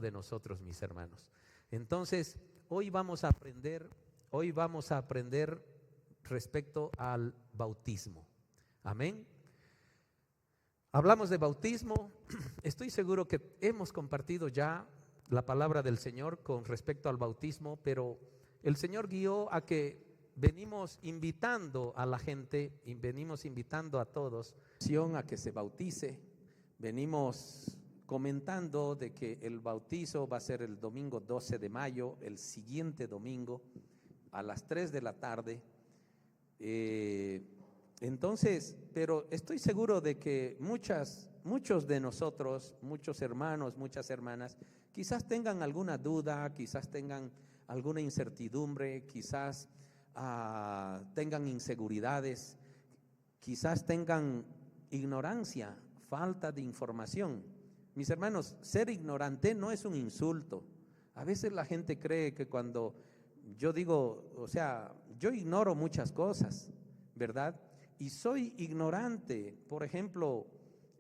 De nosotros, mis hermanos. Entonces, hoy vamos a aprender respecto al bautismo. Amén. Hablamos de bautismo. Estoy seguro que hemos compartido ya la palabra del Señor con respecto al bautismo, pero el Señor guió a que venimos invitando a la gente y venimos invitando a todos a que se bautice. Venimos comentando de que el bautizo va a ser el domingo 12 de mayo, el siguiente domingo, a las 3 de la tarde. Entonces, pero estoy seguro de que muchos de nosotros, muchos hermanos, muchas hermanas, quizás tengan alguna duda, quizás tengan alguna incertidumbre, quizás tengan inseguridades, quizás tengan ignorancia, falta de información. Mis hermanos, ser ignorante no es un insulto. A veces la gente cree que cuando yo digo, o sea, yo ignoro muchas cosas, ¿verdad? Y soy ignorante, por ejemplo,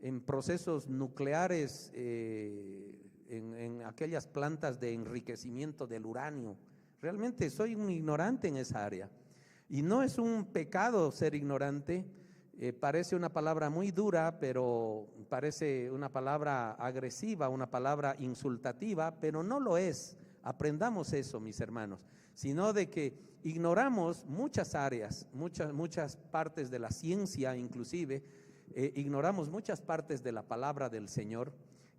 en procesos nucleares, en aquellas plantas de enriquecimiento del uranio. Realmente soy un ignorante en esa área. Y no es un pecado ser ignorante. Parece una palabra muy dura, pero parece una palabra agresiva, una palabra insultativa, pero no lo es. Aprendamos eso, mis hermanos, sino de que ignoramos muchas áreas, muchas partes de la ciencia inclusive, ignoramos muchas partes de la palabra del Señor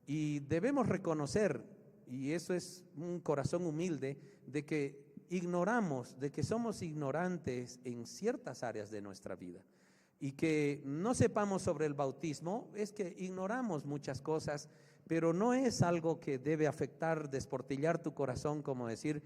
y debemos reconocer, y eso es un corazón humilde, de que ignoramos, de que somos ignorantes en ciertas áreas de nuestra vida. Y que no sepamos sobre el bautismo es que ignoramos muchas cosas, pero no es algo que debe afectar, desportillar tu corazón, como decir,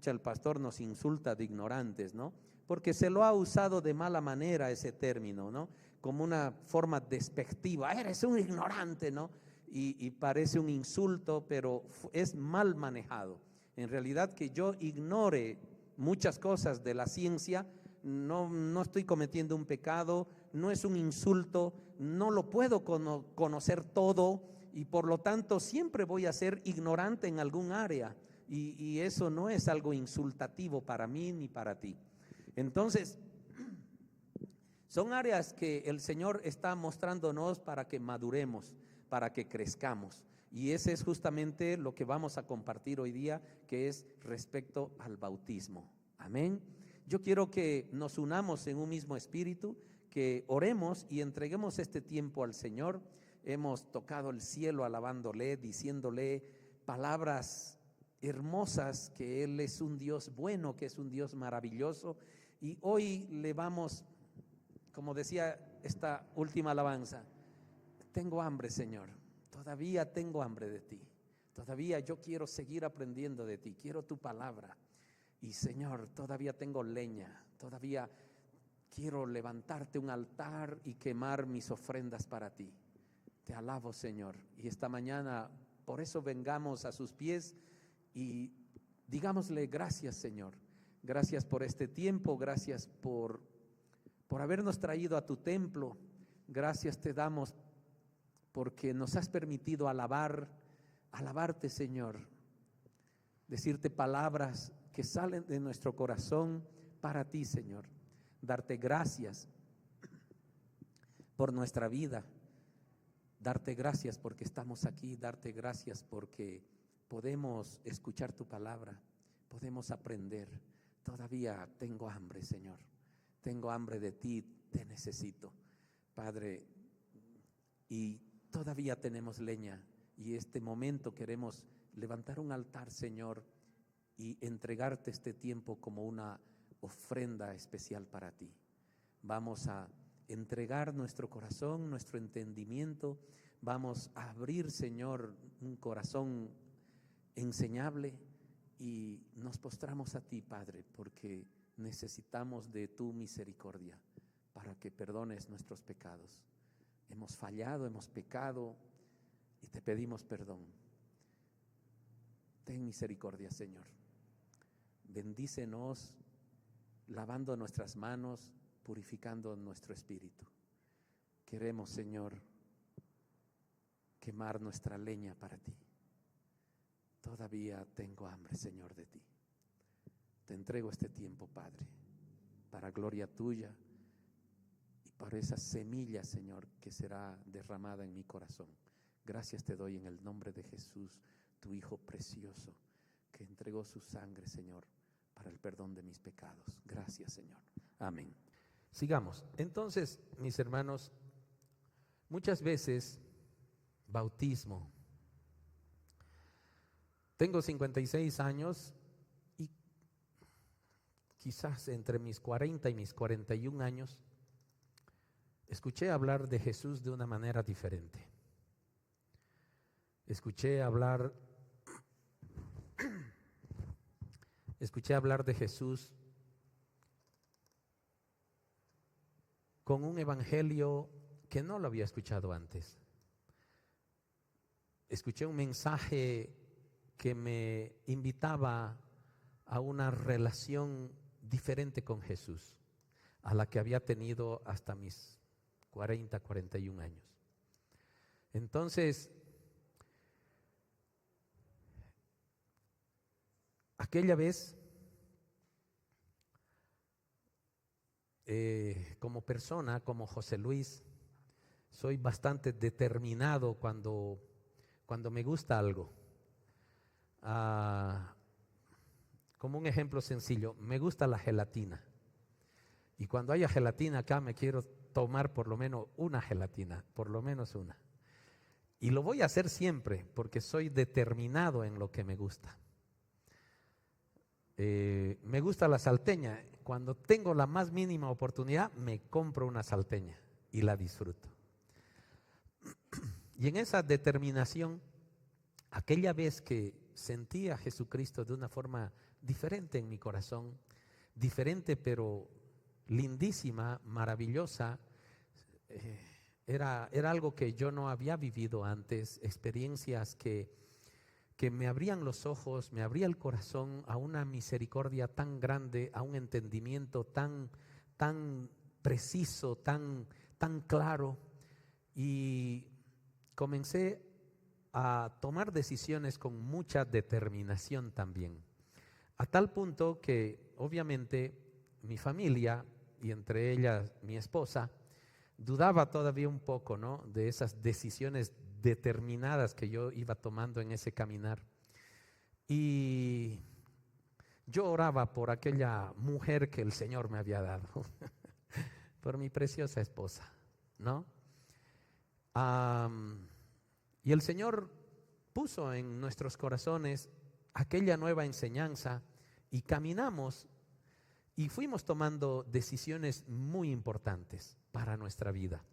el pastor nos insulta de ignorantes, ¿no? Porque se lo ha usado de mala manera ese término, ¿no? Como una forma despectiva, eres un ignorante, ¿no? Y parece un insulto, pero es mal manejado. En realidad, que yo ignore muchas cosas de la ciencia, no estoy cometiendo un pecado, no es un insulto, no lo puedo conocer todo y por lo tanto siempre voy a ser ignorante en algún área y eso no es algo insultativo para mí ni para ti. Entonces, son áreas que el Señor está mostrándonos para que maduremos, para que crezcamos. Y ese es justamente lo que vamos a compartir hoy día, que es respecto al bautismo. Amén. Yo quiero que nos unamos en un mismo espíritu, que oremos y entreguemos este tiempo al Señor. Hemos tocado el cielo alabándole, diciéndole palabras hermosas, que Él es un Dios bueno, que es un Dios maravilloso. Y hoy le vamos, como decía esta última alabanza, tengo hambre, Señor, todavía tengo hambre de ti, todavía yo quiero seguir aprendiendo de ti, quiero tu palabra. Y Señor, todavía tengo leña, todavía quiero levantarte un altar y quemar mis ofrendas para ti. Te alabo, Señor, y esta mañana por eso vengamos a sus pies y digámosle gracias, Señor. Gracias por este tiempo, gracias por habernos traído a tu templo. Gracias te damos porque nos has permitido alabarte, Señor, decirte palabras que salen de nuestro corazón para ti, Señor. Darte gracias por nuestra vida, darte gracias porque estamos aquí, darte gracias porque podemos escuchar tu palabra, podemos aprender. Todavía tengo hambre, Señor, tengo hambre de ti, te necesito, Padre, y todavía tenemos leña y este momento queremos levantar un altar, Señor, y entregarte este tiempo como una ofrenda especial para ti. Vamos a entregar nuestro corazón, nuestro entendimiento, vamos a abrir, Señor, un corazón enseñable y nos postramos a ti, Padre, porque necesitamos de tu misericordia para que perdones nuestros pecados. Hemos fallado, hemos pecado y te pedimos perdón. Ten misericordia, Señor. Bendícenos, lavando nuestras manos, purificando nuestro espíritu. Queremos, Señor, quemar nuestra leña para ti. Todavía tengo hambre, Señor, de ti. Te entrego este tiempo, Padre, para gloria tuya y para esa semilla, Señor, que será derramada en mi corazón. Gracias te doy en el nombre de Jesús, tu Hijo precioso, que entregó su sangre, Señor, para el perdón de mis pecados. Gracias, Señor. Amén. Sigamos. Entonces, mis hermanos, muchas veces, bautismo. Tengo 56 años y quizás entre mis 40 y mis 41 años, escuché hablar de Jesús de una manera diferente. Escuché hablar de Jesús con un evangelio que no lo había escuchado antes. Escuché un mensaje que me invitaba a una relación diferente con Jesús, a la que había tenido hasta mis 40, 41 años. Entonces, aquella vez, como persona, como José Luis, soy bastante determinado cuando me gusta algo. Como un ejemplo sencillo, me gusta la gelatina. Y cuando haya gelatina acá, me quiero tomar por lo menos una gelatina, por lo menos una. Y lo voy a hacer siempre, porque soy determinado en lo que me gusta. Me gusta la salteña. Cuando tengo la más mínima oportunidad, me compro una salteña y la disfruto. Y en esa determinación, aquella vez que sentí a Jesucristo de una forma diferente en mi corazón, diferente pero lindísima, maravillosa, era algo que yo no había vivido antes, experiencias que me abrían los ojos, me abría el corazón a una misericordia tan grande, a un entendimiento tan preciso, tan claro, y comencé a tomar decisiones con mucha determinación también, a tal punto que obviamente mi familia, y entre ellas mi esposa, dudaba todavía un poco, ¿no?, de esas decisiones determinadas que yo iba tomando en ese caminar. Y yo oraba por aquella mujer que el Señor me había dado, por mi preciosa esposa, ¿no? Y el Señor puso en nuestros corazones aquella nueva enseñanza y caminamos y fuimos tomando decisiones muy importantes para nuestra vida.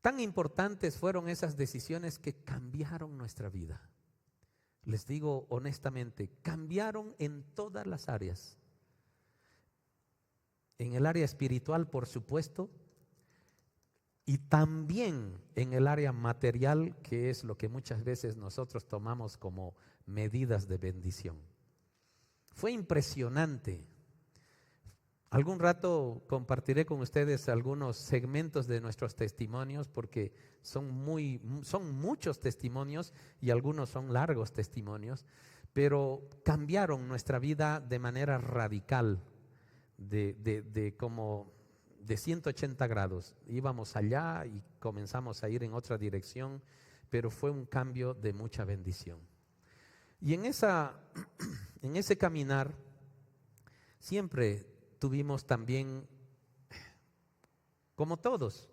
Tan importantes fueron esas decisiones que cambiaron nuestra vida. Les digo honestamente, cambiaron en todas las áreas. En el área espiritual, por supuesto, y también en el área material, que es lo que muchas veces nosotros tomamos como medidas de bendición. Fue impresionante. Algún rato compartiré con ustedes algunos segmentos de nuestros testimonios, porque son muchos testimonios y algunos son largos testimonios, pero cambiaron nuestra vida de manera radical, como de 180 grados. Íbamos allá y comenzamos a ir en otra dirección, pero fue un cambio de mucha bendición. Y en ese caminar siempre tuvimos también, como todos,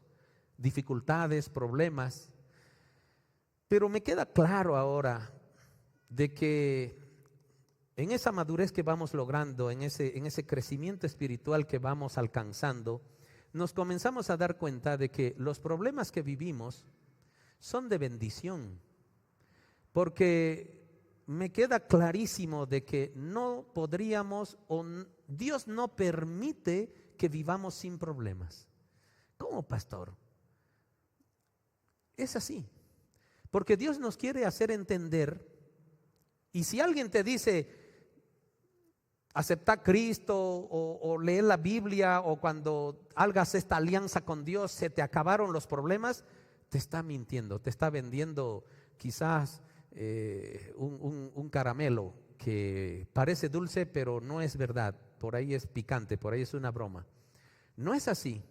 dificultades, problemas, pero me queda claro ahora de que en esa madurez que vamos logrando, en ese crecimiento espiritual que vamos alcanzando, nos comenzamos a dar cuenta de que los problemas que vivimos son de bendición, porque me queda clarísimo de que no podríamos, o Dios no permite que vivamos sin problemas. ¿Cómo, pastor? Es así, porque Dios nos quiere hacer entender, y si alguien te dice, aceptar a Cristo o leer la Biblia, o cuando hagas esta alianza con Dios se te acabaron los problemas, te está mintiendo, te está vendiendo quizás un caramelo que parece dulce pero no es verdad, por ahí es picante, por ahí es una broma. No es así.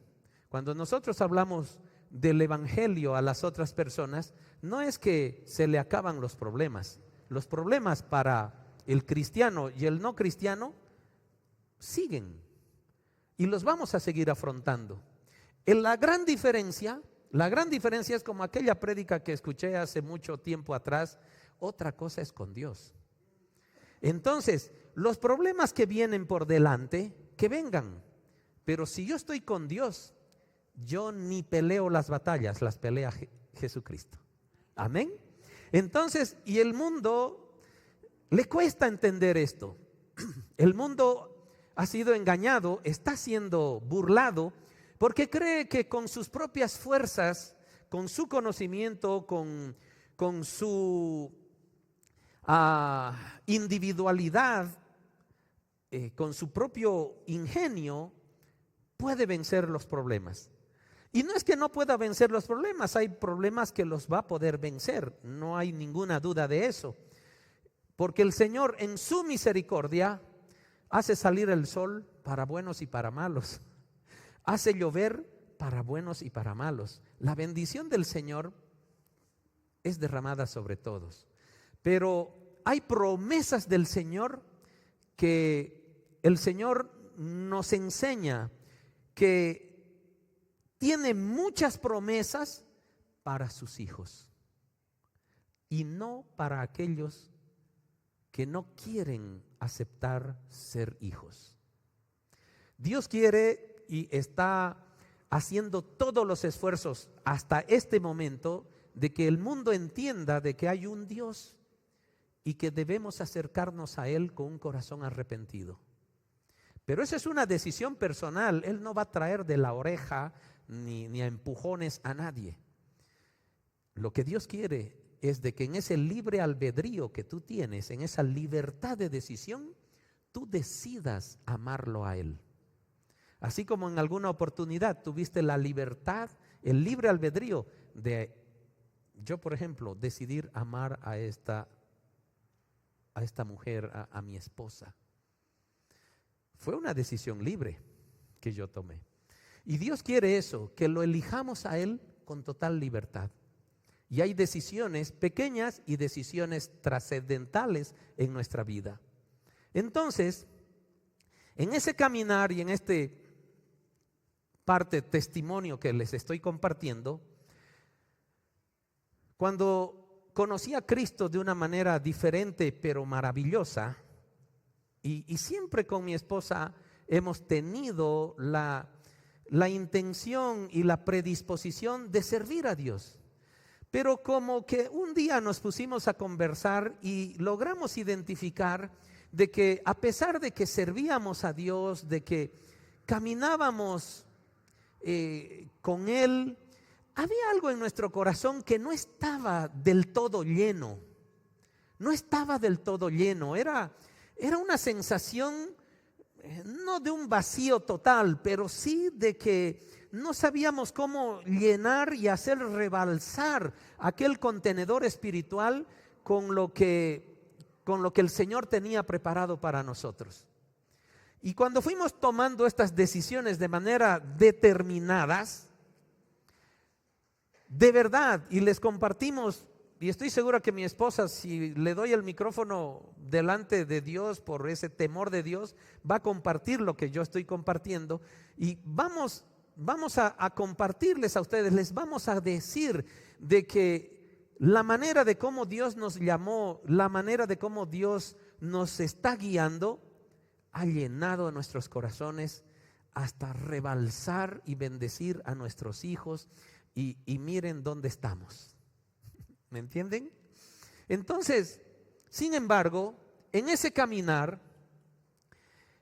Cuando nosotros hablamos del evangelio a las otras personas, no es que se le acaban los problemas. Los problemas para el cristiano y el no cristiano siguen y los vamos a seguir afrontando. La gran diferencia es como aquella prédica que escuché hace mucho tiempo atrás: otra cosa es con Dios. Entonces, los problemas que vienen por delante, que vengan, pero si yo estoy con Dios, yo ni peleo las batallas, las pelea Jesucristo. Amén. Entonces, y el mundo le cuesta entender esto. El mundo ha sido engañado, está siendo burlado, porque cree que con sus propias fuerzas, con su conocimiento, con su individualidad, con su propio ingenio, puede vencer los problemas. Y no es que no pueda vencer los problemas, hay problemas que los va a poder vencer, no hay ninguna duda de eso. Porque el Señor en su misericordia hace salir el sol para buenos y para malos, hace llover para buenos y para malos. La bendición del Señor es derramada sobre todos. Pero hay promesas del Señor que el Señor nos enseña que tiene muchas promesas para sus hijos y no para aquellos que no quieren aceptar ser hijos. Dios quiere y está haciendo todos los esfuerzos hasta este momento de que el mundo entienda de que hay un Dios y que debemos acercarnos a Él con un corazón arrepentido. Pero esa es una decisión personal. Él no va a traer de la oreja ni a empujones a nadie. Lo que Dios quiere es de que en ese libre albedrío que tú tienes, en esa libertad de decisión, tú decidas amarlo a Él. Así como en alguna oportunidad tuviste la libertad, el libre albedrío de, yo por ejemplo, decidir amar a esta mujer, a mi esposa. Fue una decisión libre que yo tomé. Y Dios quiere eso, que lo elijamos a Él con total libertad. Y hay decisiones pequeñas y decisiones trascendentales en nuestra vida. Entonces, en ese caminar y en este parte testimonio que les estoy compartiendo, cuando conocí a Cristo de una manera diferente pero maravillosa, y siempre con mi esposa hemos tenido la intención y la predisposición de servir a Dios. Pero como que un día nos pusimos a conversar y logramos identificar de que a pesar de que servíamos a Dios, de que caminábamos con Él, había algo en nuestro corazón que no estaba del todo lleno. No estaba del todo lleno. Era una sensación no de un vacío total, pero sí de que no sabíamos cómo llenar y hacer rebalsar aquel contenedor espiritual con lo que el Señor tenía preparado para nosotros. Y cuando fuimos tomando estas decisiones de manera determinadas, de verdad, y les compartimos, y estoy seguro que mi esposa, si le doy el micrófono delante de Dios por ese temor de Dios, va a compartir lo que yo estoy compartiendo. Y vamos a compartirles a ustedes, les vamos a decir de que la manera de cómo Dios nos llamó, la manera de cómo Dios nos está guiando, ha llenado nuestros corazones hasta rebalsar y bendecir a nuestros hijos. Y miren dónde estamos. ¿Me entienden? Entonces, sin embargo, en ese caminar,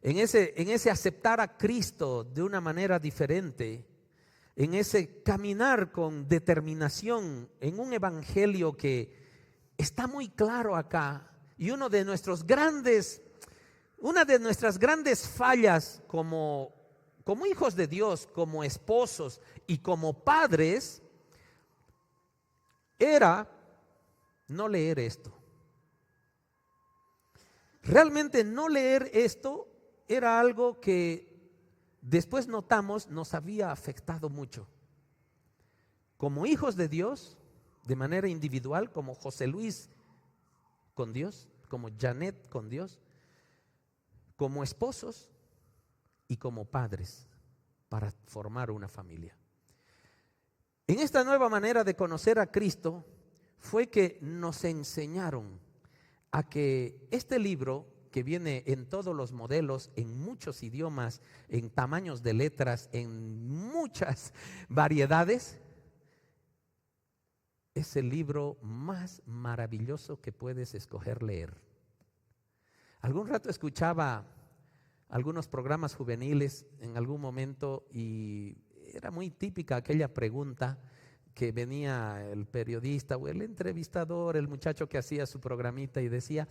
en ese aceptar a Cristo de una manera diferente, en ese caminar con determinación, en un evangelio que está muy claro acá, y uno de nuestros grandes Una de nuestras grandes fallas como hijos de Dios, como esposos y como padres, era no leer esto. Realmente no leer esto era algo que después notamos nos había afectado mucho. Como hijos de Dios, de manera individual, como José Luis con Dios, como Janet con Dios, como esposos y como padres para formar una familia. En esta nueva manera de conocer a Cristo fue que nos enseñaron a que este libro, que viene en todos los modelos, en muchos idiomas, en tamaños de letras, en muchas variedades, es el libro más maravilloso que puedes escoger leer. Algún rato escuchaba algunos programas juveniles en algún momento y era muy típica aquella pregunta que venía el periodista o el entrevistador, el muchacho que hacía su programita y decía,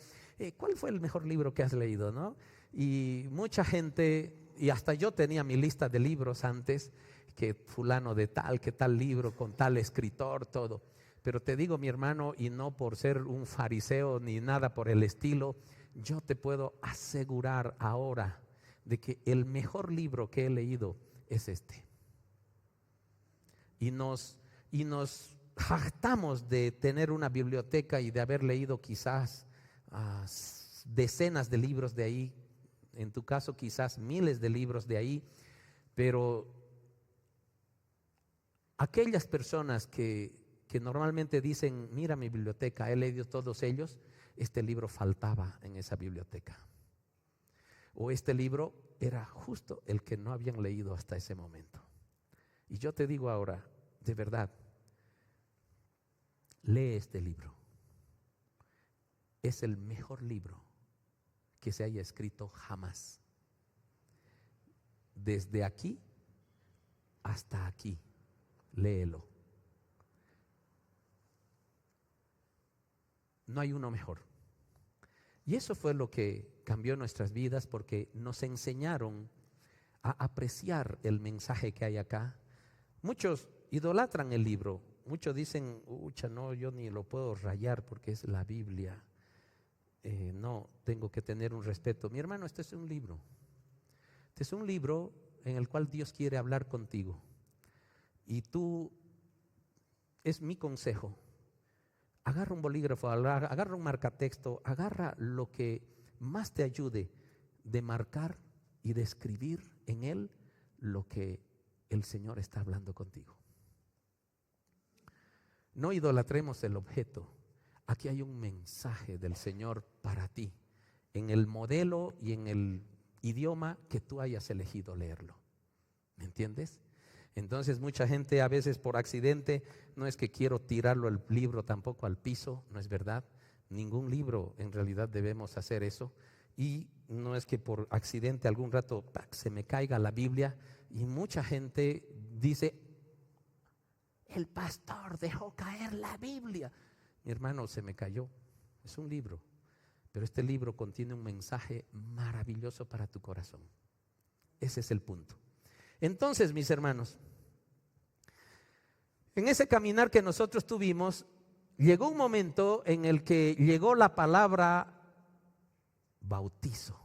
¿cuál fue el mejor libro que has leído? ¿No? Y mucha gente, y hasta yo tenía mi lista de libros antes, que fulano de tal, que tal libro con tal escritor, todo. Pero te digo, mi hermano, y no por ser un fariseo ni nada por el estilo, yo te puedo asegurar ahora de que el mejor libro que he leído es este. Y nos jactamos de tener una biblioteca y de haber leído quizás decenas de libros de ahí, en tu caso quizás miles de libros de ahí, pero aquellas personas que normalmente dicen, mira mi biblioteca, he leído todos ellos, este libro faltaba en esa biblioteca. O este libro era justo el que no habían leído hasta ese momento. Y yo te digo ahora, de verdad, lee este libro. Es el mejor libro que se haya escrito jamás. Desde aquí hasta aquí, léelo. No hay uno mejor. Y eso fue lo que cambió nuestras vidas, porque nos enseñaron a apreciar el mensaje que hay acá. Muchos idolatran el libro, muchos dicen, no, yo ni lo puedo rayar porque es la Biblia. No, tengo que tener un respeto. Mi hermano, este es un libro. Este es un libro en el cual Dios quiere hablar contigo. Y tú, es mi consejo, agarra un bolígrafo, agarra un marcatexto, agarra lo que más te ayude de marcar y de escribir en él lo que el Señor está hablando contigo. No idolatremos el objeto. Aquí hay un mensaje del Señor para ti, en el modelo y en el idioma que tú hayas elegido leerlo. ¿Me entiendes? Entonces mucha gente a veces por accidente, no es que quiero tirarlo el libro tampoco al piso, no es verdad. Ningún libro en realidad debemos hacer eso. Y no es que por accidente algún rato se me caiga la Biblia, y mucha gente dice, el pastor dejó caer la Biblia. Mi hermano, se me cayó. Es un libro, pero este libro contiene un mensaje maravilloso para tu corazón. Ese es el punto. Entonces, mis hermanos, en ese caminar que nosotros tuvimos, llegó un momento en el que llegó la palabra bautizo.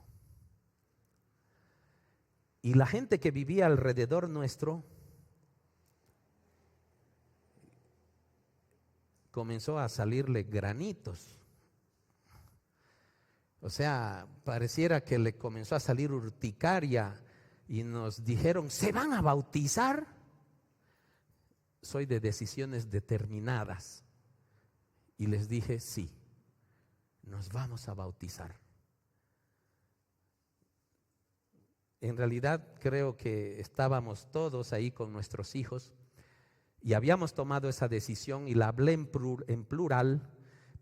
Y la gente que vivía alrededor nuestro comenzó a salirle granitos. O sea, pareciera que le comenzó a salir urticaria y nos dijeron, ¿se van a bautizar? Soy de decisiones determinadas y les dije, sí, nos vamos a bautizar. En realidad creo que estábamos todos ahí con nuestros hijos y habíamos tomado esa decisión, y la hablé en plural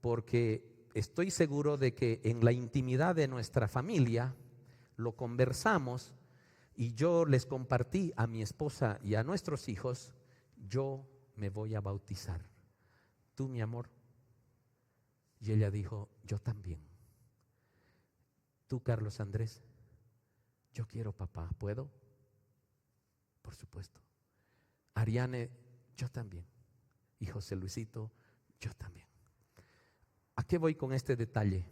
porque estoy seguro de que en la intimidad de nuestra familia lo conversamos, y yo les compartí a mi esposa y a nuestros hijos, yo me voy a bautizar. ¿Tú, mi amor? Y ella dijo, yo también. Tú, Carlos Andrés, yo quiero papá, ¿puedo? Por supuesto. Ariane, yo también. Y José Luisito, yo también. ¿A qué voy con este detalle?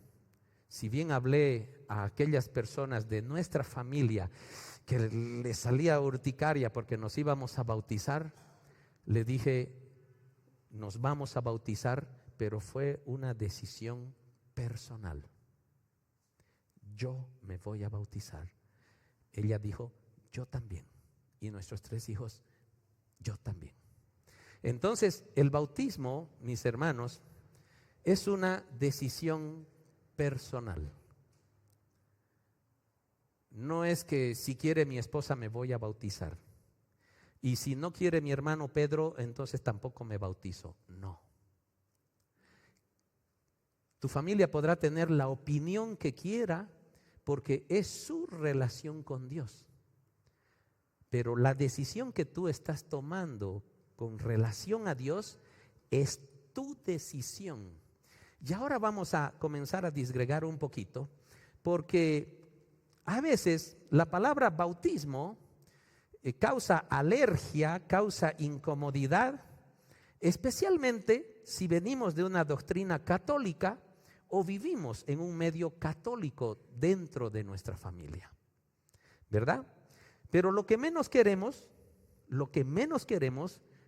Si bien hablé a aquellas personas de nuestra familia que les salía urticaria porque nos íbamos a bautizar, le dije, nos vamos a bautizar, pero fue una decisión personal. Yo me voy a bautizar. Ella dijo, yo también. Y nuestros 3 hijos, yo también. Entonces, el bautismo, mis hermanos, es una decisión personal. No es que si quiere mi esposa me voy a bautizar. Y si no quiere mi hermano Pedro, entonces tampoco me bautizo. No. Tu familia podrá tener la opinión que quiera porque es su relación con Dios. Pero la decisión que tú estás tomando con relación a Dios es tu decisión. Y ahora vamos a comenzar a disgregar un poquito, porque a veces la palabra bautismo causa alergia, causa incomodidad, especialmente si venimos de una doctrina católica o vivimos en un medio católico dentro de nuestra familia, ¿verdad? Pero lo que menos queremos,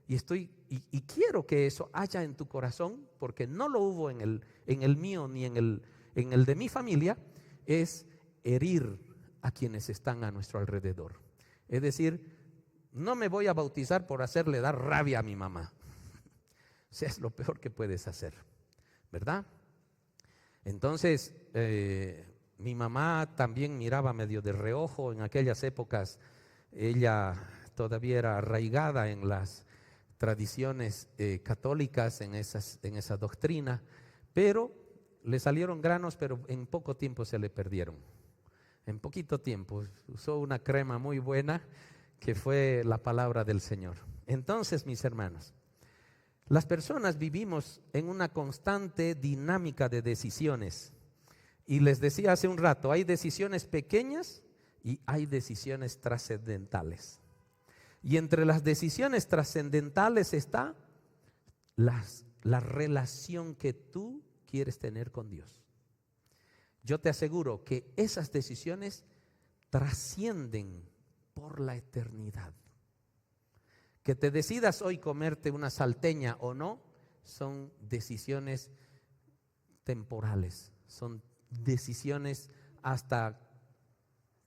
y quiero que eso haya en tu corazón, porque no lo hubo en el mío ni en el de mi familia, es herir a quienes están a nuestro alrededor. Es decir, no me voy a bautizar por hacerle dar rabia a mi mamá. O sea, es lo peor que puedes hacer, ¿verdad? Entonces, mi mamá también miraba medio de reojo en aquellas épocas. Ella todavía era arraigada en las tradiciones católicas, en esa doctrina, pero le salieron granos, pero en poco tiempo se le perdieron. En poquito tiempo usó una crema muy buena que fue la palabra del Señor. Entonces, mis hermanos, las personas vivimos en una constante dinámica de decisiones. Y les decía hace un rato, hay decisiones pequeñas y hay decisiones trascendentales. Y entre las decisiones trascendentales está la relación que tú quieres tener con Dios. Yo te aseguro que esas decisiones trascienden por la eternidad. Que te decidas hoy comerte una salteña o no, son decisiones temporales, son decisiones hasta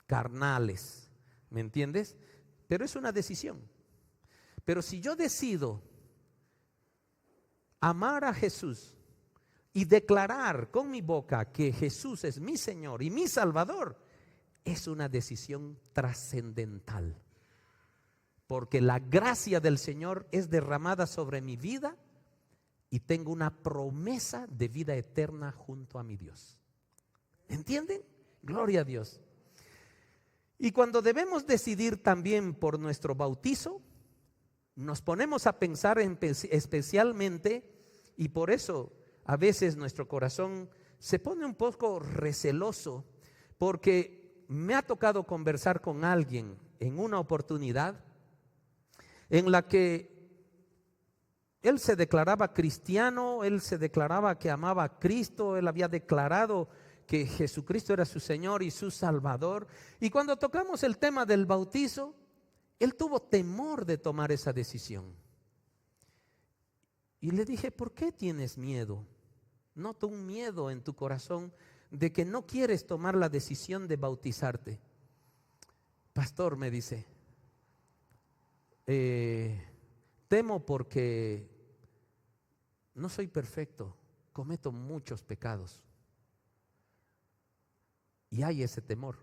carnales, ¿me entiendes? Pero es una decisión. Pero si yo decido amar a Jesús y declarar con mi boca que Jesús es mi Señor y mi Salvador, es una decisión trascendental. Porque la gracia del Señor es derramada sobre mi vida y tengo una promesa de vida eterna junto a mi Dios. ¿Entienden? Gloria a Dios. Y cuando debemos decidir también por nuestro bautizo, nos ponemos a pensar especialmente, y por eso a veces nuestro corazón se pone un poco receloso, porque me ha tocado conversar con alguien en una oportunidad en la que él se declaraba cristiano, él se declaraba que amaba a Cristo, él había declarado que Jesucristo era su Señor y su Salvador. Y cuando tocamos el tema del bautizo, él tuvo temor de tomar esa decisión. Y le dije, ¿por qué tienes miedo? Noto un miedo en tu corazón de que no quieres tomar la decisión de bautizarte. Pastor, me dice, temo porque no soy perfecto, cometo muchos pecados. Y hay ese temor.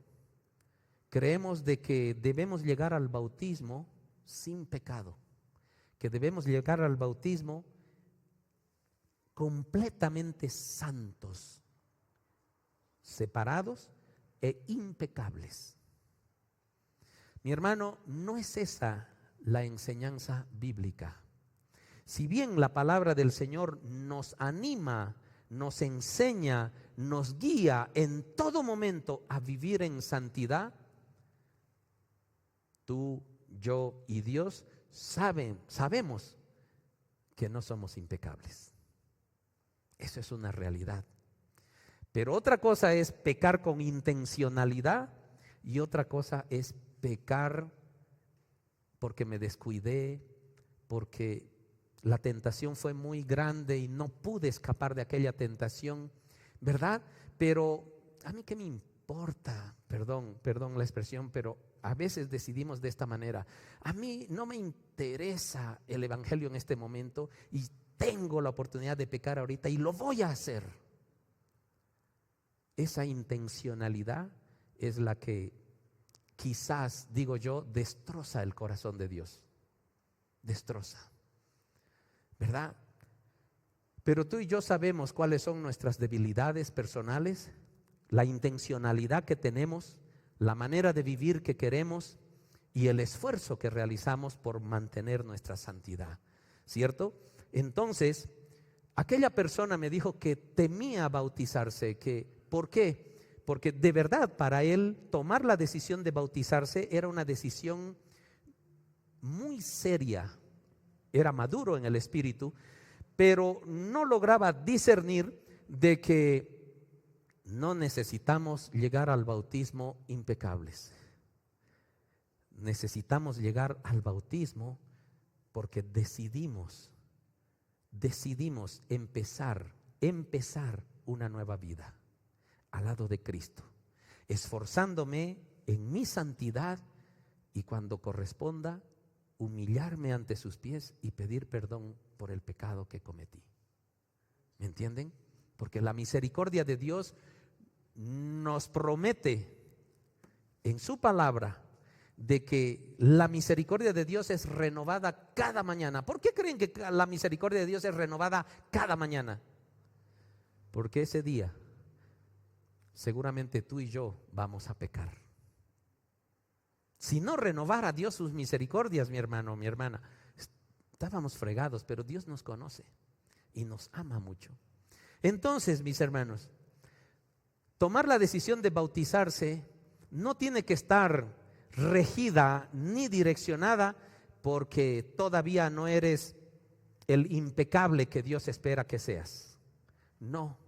Creemos de que debemos llegar al bautismo sin pecado, que debemos llegar al bautismo completamente santos, separados e impecables. Mi hermano, no es esa la enseñanza bíblica. Si bien la palabra del Señor nos anima, nos enseña, nos guía en todo momento a vivir en santidad, tú, yo y Dios sabemos que no somos impecables. Eso es una realidad. Pero otra cosa es pecar con intencionalidad y otra cosa es pecar porque me descuidé, porque la tentación fue muy grande y no pude escapar de aquella tentación, ¿verdad? Pero a mí qué me importa, perdón la expresión, pero a veces decidimos de esta manera. A mí no me interesa el evangelio en este momento y tengo la oportunidad de pecar ahorita y lo voy a hacer. Esa intencionalidad es la que quizás, digo yo, destroza el corazón de Dios. Destroza, ¿verdad? Pero tú y yo sabemos cuáles son nuestras debilidades personales, la intencionalidad que tenemos, la manera de vivir que queremos y el esfuerzo que realizamos por mantener nuestra santidad, ¿cierto? Entonces, aquella persona me dijo que temía bautizarse, ¿por qué? Porque de verdad para él tomar la decisión de bautizarse era una decisión muy seria, era maduro en el espíritu, pero no lograba discernir de que no necesitamos llegar al bautismo impecables. Necesitamos llegar al bautismo porque decidimos empezar una nueva vida al lado de Cristo, esforzándome en mi santidad y cuando corresponda humillarme ante sus pies y pedir perdón por el pecado que cometí. ¿Me entienden? Porque la misericordia de Dios nos promete en su palabra de que la misericordia de Dios es renovada cada mañana. ¿Por qué creen que la misericordia de Dios es renovada cada mañana? Porque ese día seguramente tú y yo vamos a pecar. Si no renovara Dios sus misericordias, mi hermano, mi hermana, estábamos fregados, pero Dios nos conoce y nos ama mucho. Entonces, mis hermanos, tomar la decisión de bautizarse no tiene que estar regida ni direccionada porque todavía no eres el impecable que Dios espera que seas. No.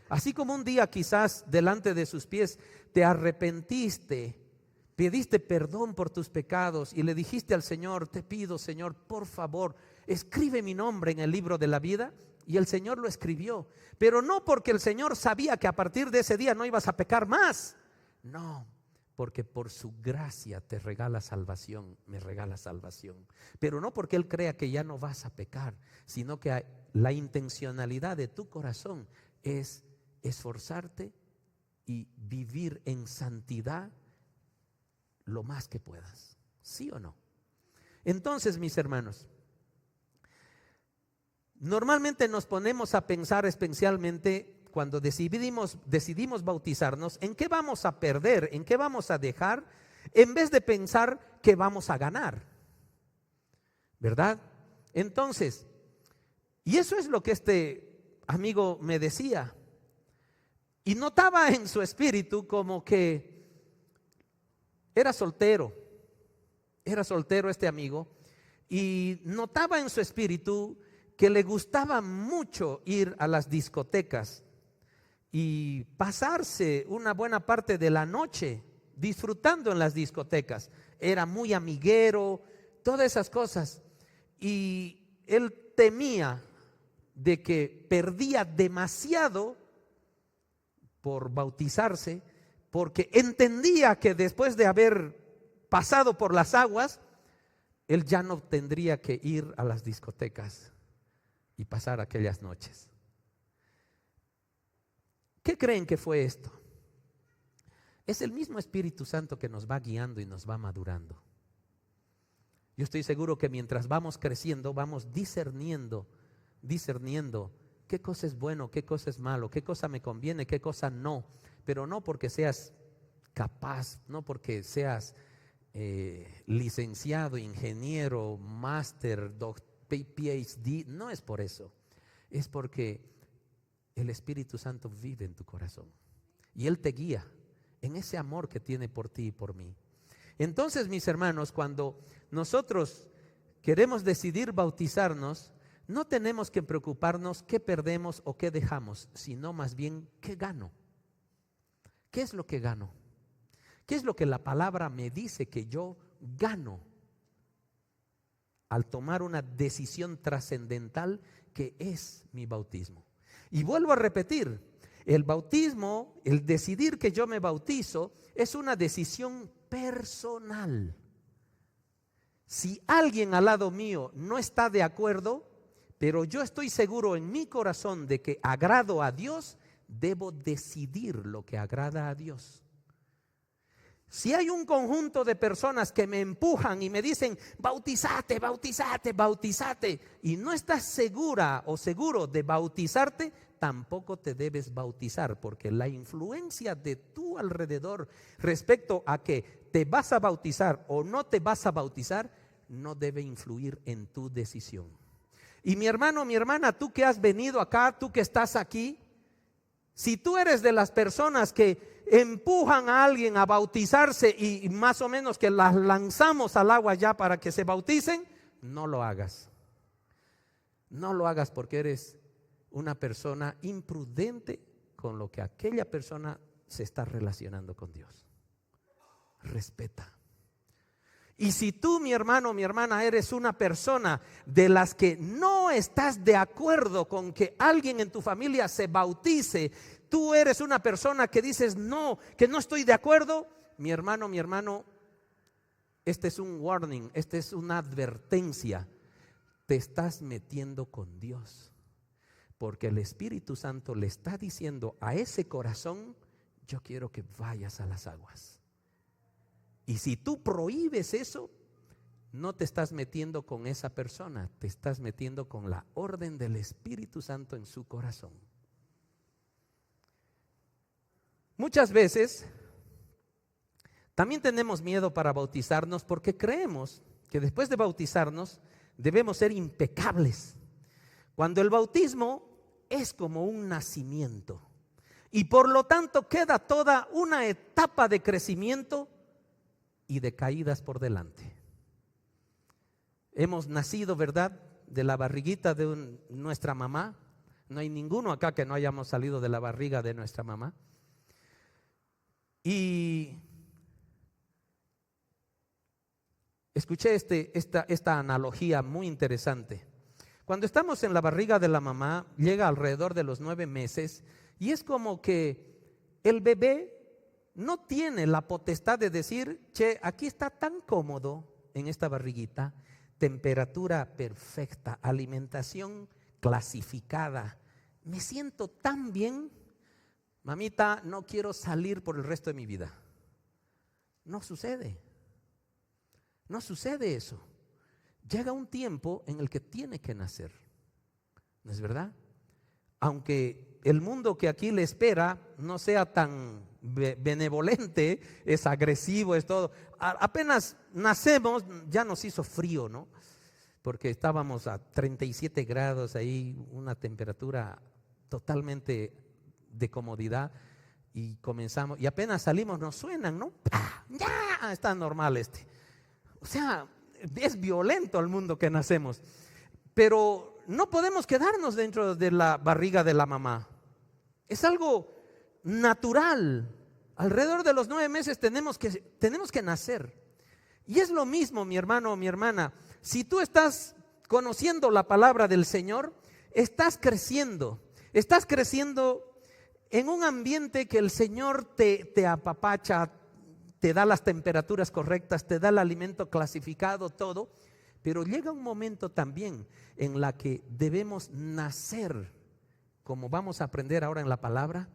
Así como un día quizás delante de sus pies te arrepentiste, pediste perdón por tus pecados y le dijiste al Señor, te pido Señor, por favor, escribe mi nombre en el libro de la vida. Y el Señor lo escribió, pero no porque el Señor sabía que a partir de ese día no ibas a pecar más. No, porque por su gracia te regala salvación, me regala salvación. Pero no porque Él crea que ya no vas a pecar, sino que la intencionalidad de tu corazón es esforzarte y vivir en santidad lo más que puedas. ¿Sí o no? Entonces, mis hermanos, normalmente nos ponemos a pensar especialmente cuando decidimos bautizarnos, ¿en qué vamos a perder? ¿En qué vamos a dejar? En vez de pensar que vamos a ganar, ¿verdad? Entonces, y eso es lo que este amigo me decía. Y notaba en su espíritu como que era soltero este amigo, y notaba en su espíritu que le gustaba mucho ir a las discotecas y pasarse una buena parte de la noche disfrutando en las discotecas. Era muy amiguero, todas esas cosas. Y él temía de que perdía demasiado por bautizarse, porque entendía que después de haber pasado por las aguas, él ya no tendría que ir a las discotecas y pasar aquellas noches. ¿Qué creen que fue esto? Es el mismo Espíritu Santo que nos va guiando y nos va madurando. Yo estoy seguro que mientras vamos creciendo, vamos discerniendo qué cosa es bueno, qué cosa es malo, qué cosa me conviene, qué cosa no. Pero no porque seas capaz, no porque seas licenciado, ingeniero, máster, PhD, no es por eso. Es porque el Espíritu Santo vive en tu corazón y Él te guía en ese amor que tiene por ti y por mí. Entonces, mis hermanos, cuando nosotros queremos decidir bautizarnos, no tenemos que preocuparnos qué perdemos o qué dejamos, sino más bien qué gano. ¿Qué es lo que gano? ¿Qué es lo que la palabra me dice que yo gano al tomar una decisión trascendental que es mi bautismo? Y vuelvo a repetir, el bautismo, el decidir que yo me bautizo, es una decisión personal. Si alguien al lado mío no está de acuerdo, pero yo estoy seguro en mi corazón de que agrado a Dios, debo decidir lo que agrada a Dios. Si hay un conjunto de personas que me empujan y me dicen, bautízate, bautízate, bautízate, y no estás segura o seguro de bautizarte, tampoco te debes bautizar, porque la influencia de tu alrededor respecto a que te vas a bautizar o no te vas a bautizar, no debe influir en tu decisión. Y mi hermano, mi hermana, tú que has venido acá, tú que estás aquí, si tú eres de las personas que empujan a alguien a bautizarse y más o menos que las lanzamos al agua ya para que se bauticen, no lo hagas. No lo hagas porque eres una persona imprudente con lo que aquella persona se está relacionando con Dios. Respeta. Y si tú, mi hermano, mi hermana, eres una persona de las que no estás de acuerdo con que alguien en tu familia se bautice, tú eres una persona que dices no, que no estoy de acuerdo, mi hermano, este es un warning, este es una advertencia. Te estás metiendo con Dios, porque el Espíritu Santo le está diciendo a ese corazón, yo quiero que vayas a las aguas. Y si tú prohíbes eso, no te estás metiendo con esa persona, te estás metiendo con la orden del Espíritu Santo en su corazón. Muchas veces también tenemos miedo para bautizarnos porque creemos que después de bautizarnos debemos ser impecables, cuando el bautismo es como un nacimiento y por lo tanto queda toda una etapa de crecimiento y de caídas por delante. Hemos nacido, ¿verdad?, de la barriguita de nuestra mamá. No hay ninguno acá que no hayamos salido de la barriga de nuestra mamá. Y escuché esta analogía muy interesante. Cuando estamos en la barriga de la mamá, llega alrededor de los 9 meses y es como que el bebé no tiene la potestad de decir, che, aquí está tan cómodo en esta barriguita, temperatura perfecta, alimentación clasificada, me siento tan bien, mamita, no quiero salir por el resto de mi vida. No sucede eso. Llega un tiempo en el que tiene que nacer, ¿no es verdad? Aunque el mundo que aquí le espera no sea tan benevolente, es agresivo, es todo. Apenas nacemos ya nos hizo frío, ¿no? Porque estábamos a 37 grados ahí, una temperatura totalmente de comodidad y comenzamos, y apenas salimos nos suenan, ¿no? ¡Pah! Ya está normal O sea, es violento el mundo que nacemos, pero no podemos quedarnos dentro de la barriga de la mamá. Es algo natural. Alrededor de los 9 meses tenemos que nacer. Y es lo mismo, mi hermano o mi hermana. Si tú estás conociendo la palabra del Señor, estás creciendo en un ambiente que el Señor te apapacha, te da las temperaturas correctas, te da el alimento clasificado, todo. Pero llega un momento también en la que debemos nacer, como vamos a aprender ahora en la palabra,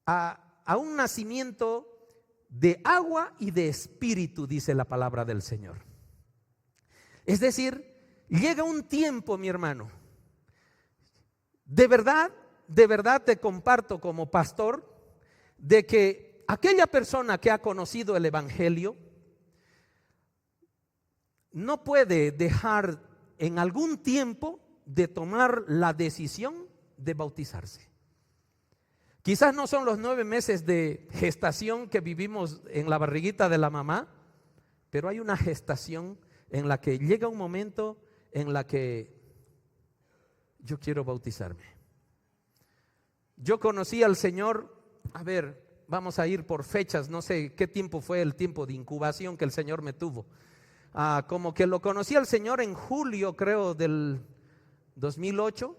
a un nacimiento de agua y de espíritu, dice la palabra del Señor. Es decir, llega un tiempo, mi hermano, de verdad te comparto como pastor, de que aquella persona que ha conocido el Evangelio no puede dejar en algún tiempo de tomar la decisión de bautizarse. Quizás no son los 9 meses de gestación que vivimos en la barriguita de la mamá, pero hay una gestación en la que llega un momento en la que yo quiero bautizarme. Yo conocí al Señor, a ver, vamos a ir por fechas, no sé qué tiempo fue el tiempo de incubación que el Señor me tuvo. Como que lo conocí al Señor en julio, creo, del 2008,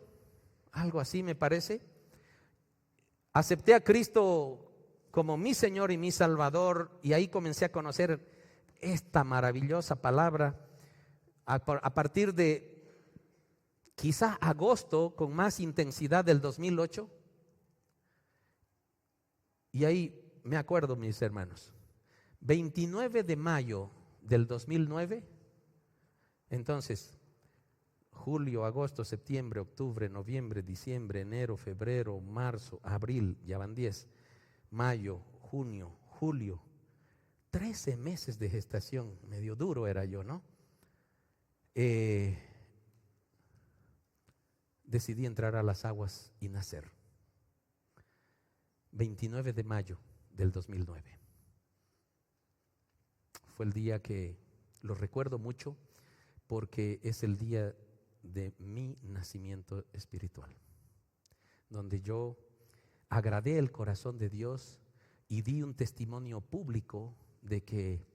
algo así me parece. Acepté a Cristo como mi Señor y mi Salvador, y ahí comencé a conocer esta maravillosa palabra a partir de quizás agosto, con más intensidad del 2008. Y ahí me acuerdo, mis hermanos, 29 de mayo del 2009, entonces julio, agosto, septiembre, octubre, noviembre, diciembre, enero, febrero, marzo, abril, ya van 10, mayo, junio, julio, 13 meses de gestación, medio duro era yo, ¿no? Decidí entrar a las aguas y nacer. 29 de mayo del 2009. Fue el día que lo recuerdo mucho porque es el día de mi nacimiento espiritual, donde yo agradé el corazón de Dios y di un testimonio público de que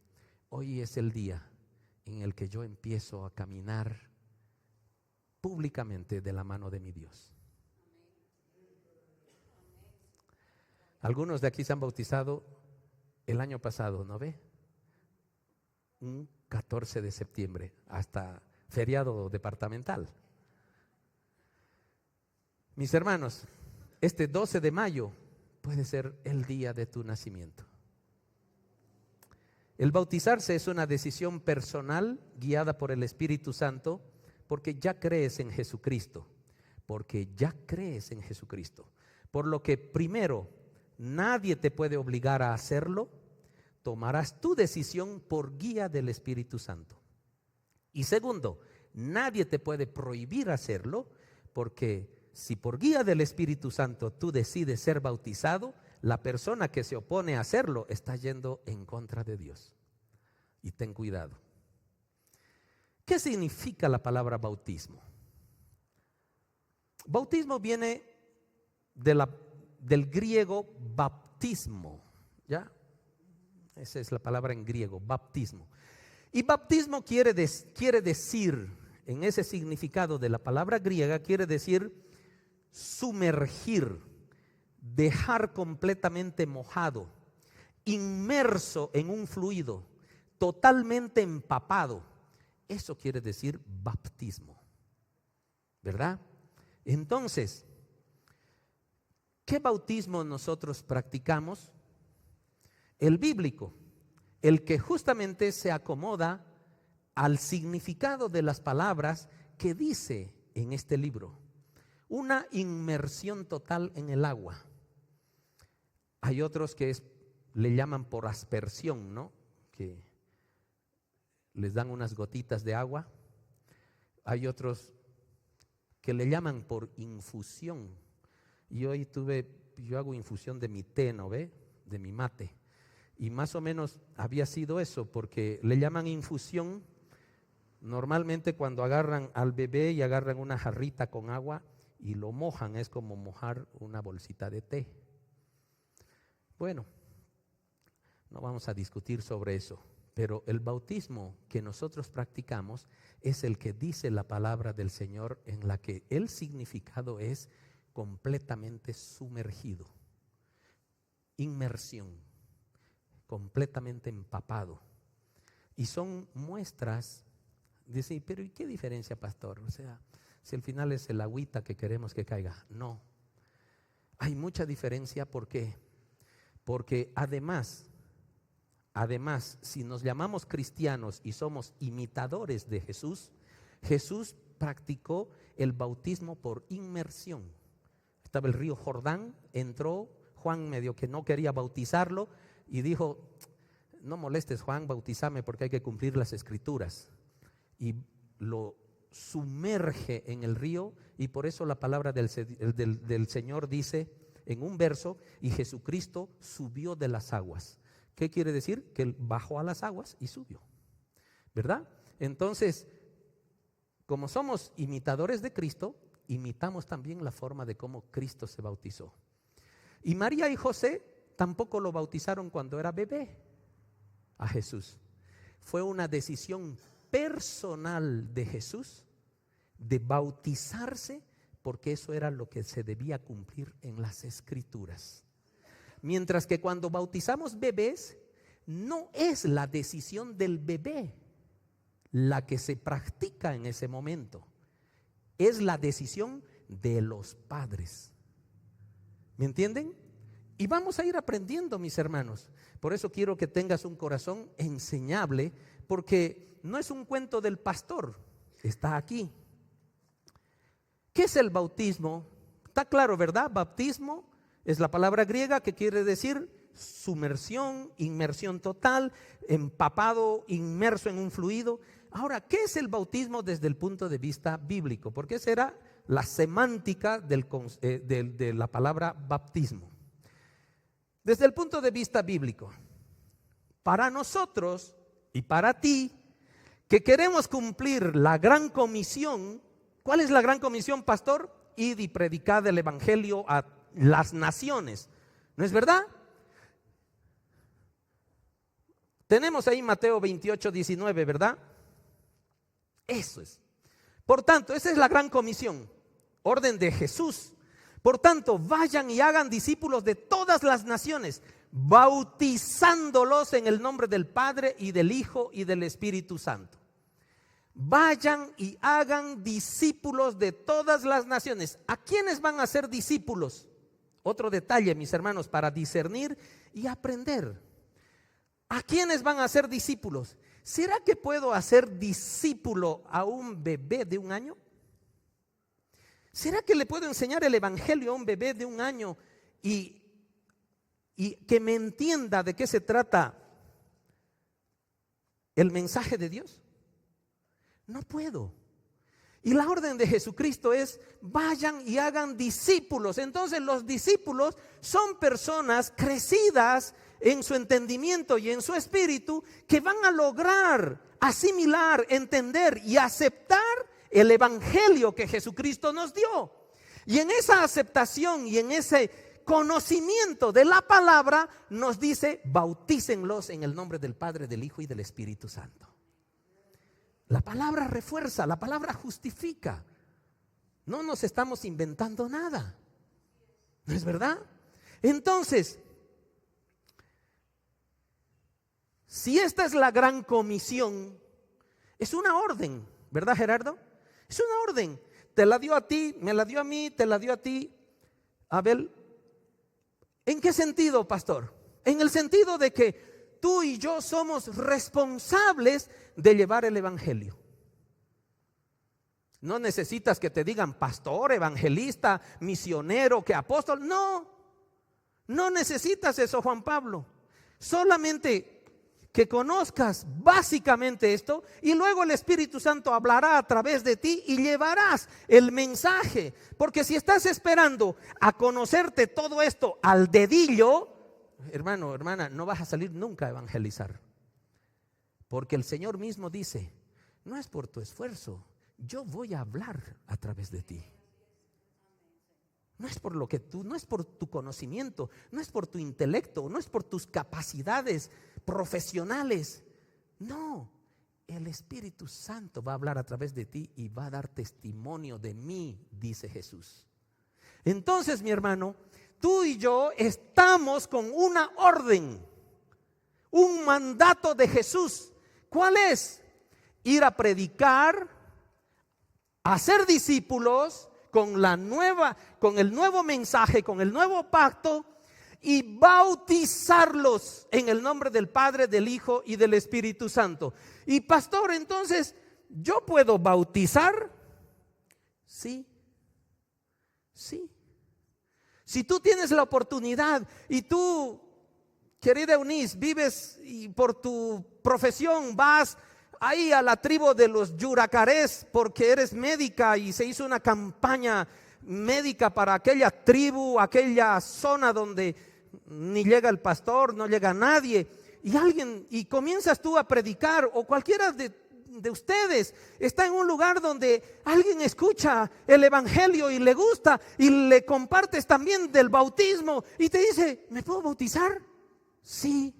hoy es el día en el que yo empiezo a caminar públicamente de la mano de mi Dios. Algunos de aquí se han bautizado el año pasado, ¿no ve? Un 14 de septiembre, hasta feriado departamental. Mis hermanos, este 12 de mayo puede ser el día de tu nacimiento. El bautizarse es una decisión personal guiada por el Espíritu Santo, porque ya crees en Jesucristo, porque ya crees en Jesucristo. Por lo que primero, nadie te puede obligar a hacerlo, tomarás tu decisión por guía del Espíritu Santo. Y segundo, nadie te puede prohibir hacerlo, porque si por guía del Espíritu Santo tú decides ser bautizado, la persona que se opone a hacerlo está yendo en contra de Dios. Y ten cuidado. ¿Qué significa la palabra bautismo? Bautismo viene del griego baptismo, ¿ya? Esa es la palabra en griego, baptismo. Y baptismo quiere decir, en ese significado de la palabra griega, quiere decir sumergir, dejar completamente mojado, inmerso en un fluido, totalmente empapado. Eso quiere decir bautismo, ¿verdad? Entonces, ¿qué bautismo nosotros practicamos? El bíblico, el que justamente se acomoda al significado de las palabras que dice en este libro. Una inmersión total en el agua. Hay otros que le llaman por aspersión, ¿no? Que les dan unas gotitas de agua. Hay otros que le llaman por infusión. Y hoy yo hago infusión de mi té, ¿no ve? De mi mate. Y más o menos había sido eso, porque le llaman infusión normalmente cuando agarran al bebé y agarran una jarrita con agua y lo mojan, es como mojar una bolsita de té. Bueno, no vamos a discutir sobre eso, pero el bautismo que nosotros practicamos es el que dice la palabra del Señor, en la que el significado es completamente sumergido, inmersión, completamente empapado. Y son muestras, dice, pero ¿y qué diferencia, pastor? O sea, si al final es el agüita que queremos que caiga. No, hay mucha diferencia. ¿Por qué? Porque además, si nos llamamos cristianos y somos imitadores de Jesús, Jesús practicó el bautismo por inmersión. Estaba el río Jordán, entró, Juan medio que no quería bautizarlo y dijo, no molestes, Juan, bautízame porque hay que cumplir las escrituras. Y lo sumerge en el río, y por eso la palabra del Señor dice en un verso: y Jesucristo subió de las aguas. ¿Qué quiere decir? Que Él bajó a las aguas y subió, ¿verdad? Entonces, como somos imitadores de Cristo, imitamos también la forma de cómo Cristo se bautizó. Y María y José tampoco lo bautizaron cuando era bebé a Jesús. Fue una decisión personal de Jesús de bautizarse, porque eso era lo que se debía cumplir en las Escrituras. Mientras que cuando bautizamos bebés, no es la decisión del bebé la que se practica en ese momento, es la decisión de los padres. ¿Me entienden? Y vamos a ir aprendiendo, mis hermanos. Por eso quiero que tengas un corazón enseñable, porque no es un cuento del pastor, está aquí. ¿Qué es el bautismo? Está claro, ¿verdad? Bautismo es la palabra griega que quiere decir sumersión, inmersión total, empapado, inmerso en un fluido. Ahora, ¿qué es el bautismo desde el punto de vista bíblico? Porque esa era la semántica de la palabra bautismo. Desde el punto de vista bíblico, para nosotros y para ti, que queremos cumplir la gran comisión. ¿Cuál es la gran comisión, pastor? Id y predicad el evangelio a las naciones, ¿no es verdad? Tenemos ahí Mateo 28, 19, ¿verdad? Eso es. Por tanto, esa es la gran comisión, orden de Jesús. Por tanto, vayan y hagan discípulos de todas las naciones, bautizándolos en el nombre del Padre y del Hijo y del Espíritu Santo. Vayan y hagan discípulos de todas las naciones. ¿A quiénes van a ser discípulos? Otro detalle, mis hermanos, para discernir y aprender. ¿A quiénes van a ser discípulos? ¿Será que puedo hacer discípulo a un bebé de 1 año? ¿Será que le puedo enseñar el evangelio a un bebé de 1 año y que me entienda de qué se trata el mensaje de Dios? No puedo. Y la orden de Jesucristo es: vayan y hagan discípulos. Entonces los discípulos son personas crecidas en su entendimiento y en su espíritu, que van a lograr asimilar, entender y aceptar el evangelio que Jesucristo nos dio. Y en esa aceptación y en ese conocimiento de la palabra nos dice: bautícenlos en el nombre del Padre, del Hijo y del Espíritu Santo. La palabra refuerza, la palabra justifica. No nos estamos inventando nada, ¿no es verdad? Entonces, si esta es la gran comisión, es una orden, ¿verdad, Gerardo? Es una orden. Te la dio a ti, me la dio a mí, te la dio a ti, Abel. ¿En qué sentido, pastor? En el sentido de que tú y yo somos responsables de llevar el evangelio. No necesitas que te digan pastor, evangelista, misionero, que apóstol. No necesitas eso, Juan Pablo. Solamente que conozcas básicamente esto, y luego el Espíritu Santo hablará a través de ti y llevarás el mensaje. Porque si estás esperando a conocerte todo esto al dedillo, hermano, hermana, no vas a salir nunca a evangelizar. Porque el Señor mismo dice: no es por tu esfuerzo, yo voy a hablar a través de ti. No es por lo que tú, no es por tu conocimiento, no es por tu intelecto, no es por tus capacidades profesionales. No, el Espíritu Santo va a hablar a través de ti y va a dar testimonio de mí, dice Jesús. Entonces, mi hermano, tú y yo estamos con una orden, un mandato de Jesús. ¿Cuál es? Ir a predicar, hacer discípulos con el nuevo mensaje, con el nuevo pacto, y bautizarlos en el nombre del Padre, del Hijo y del Espíritu Santo. Y pastor, entonces, ¿yo puedo bautizar? Sí. Si tú tienes la oportunidad y tú, querida Eunice, vives y por tu profesión vas ahí a la tribu de los Yuracarés porque eres médica y se hizo una campaña médica para aquella tribu, aquella zona donde ni llega el pastor, no llega nadie, y comienzas tú a predicar, o cualquiera de ustedes está en un lugar donde alguien escucha el evangelio y le gusta, y le compartes también del bautismo y te dice: ¿me puedo bautizar? Sí.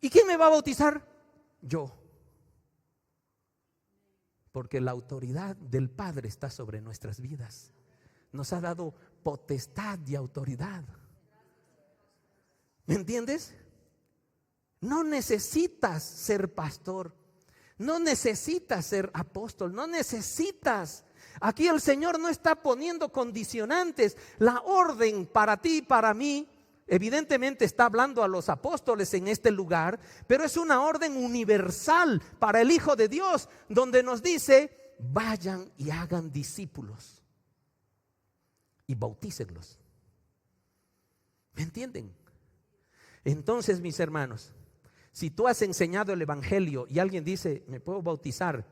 ¿Y quién me va a bautizar? Yo. Porque la autoridad del Padre está sobre nuestras vidas. Nos ha dado potestad y autoridad. ¿Me entiendes? No necesitas ser pastor, no necesitas ser apóstol, no necesitas. Aquí el Señor no está poniendo condicionantes. La orden para ti y para mí, evidentemente está hablando a los apóstoles en este lugar, pero es una orden universal para el Hijo de Dios, donde nos dice: vayan y hagan discípulos y bautícenlos. ¿Me entienden? Entonces, mis hermanos, si tú has enseñado el evangelio y alguien dice: ¿me puedo bautizar?,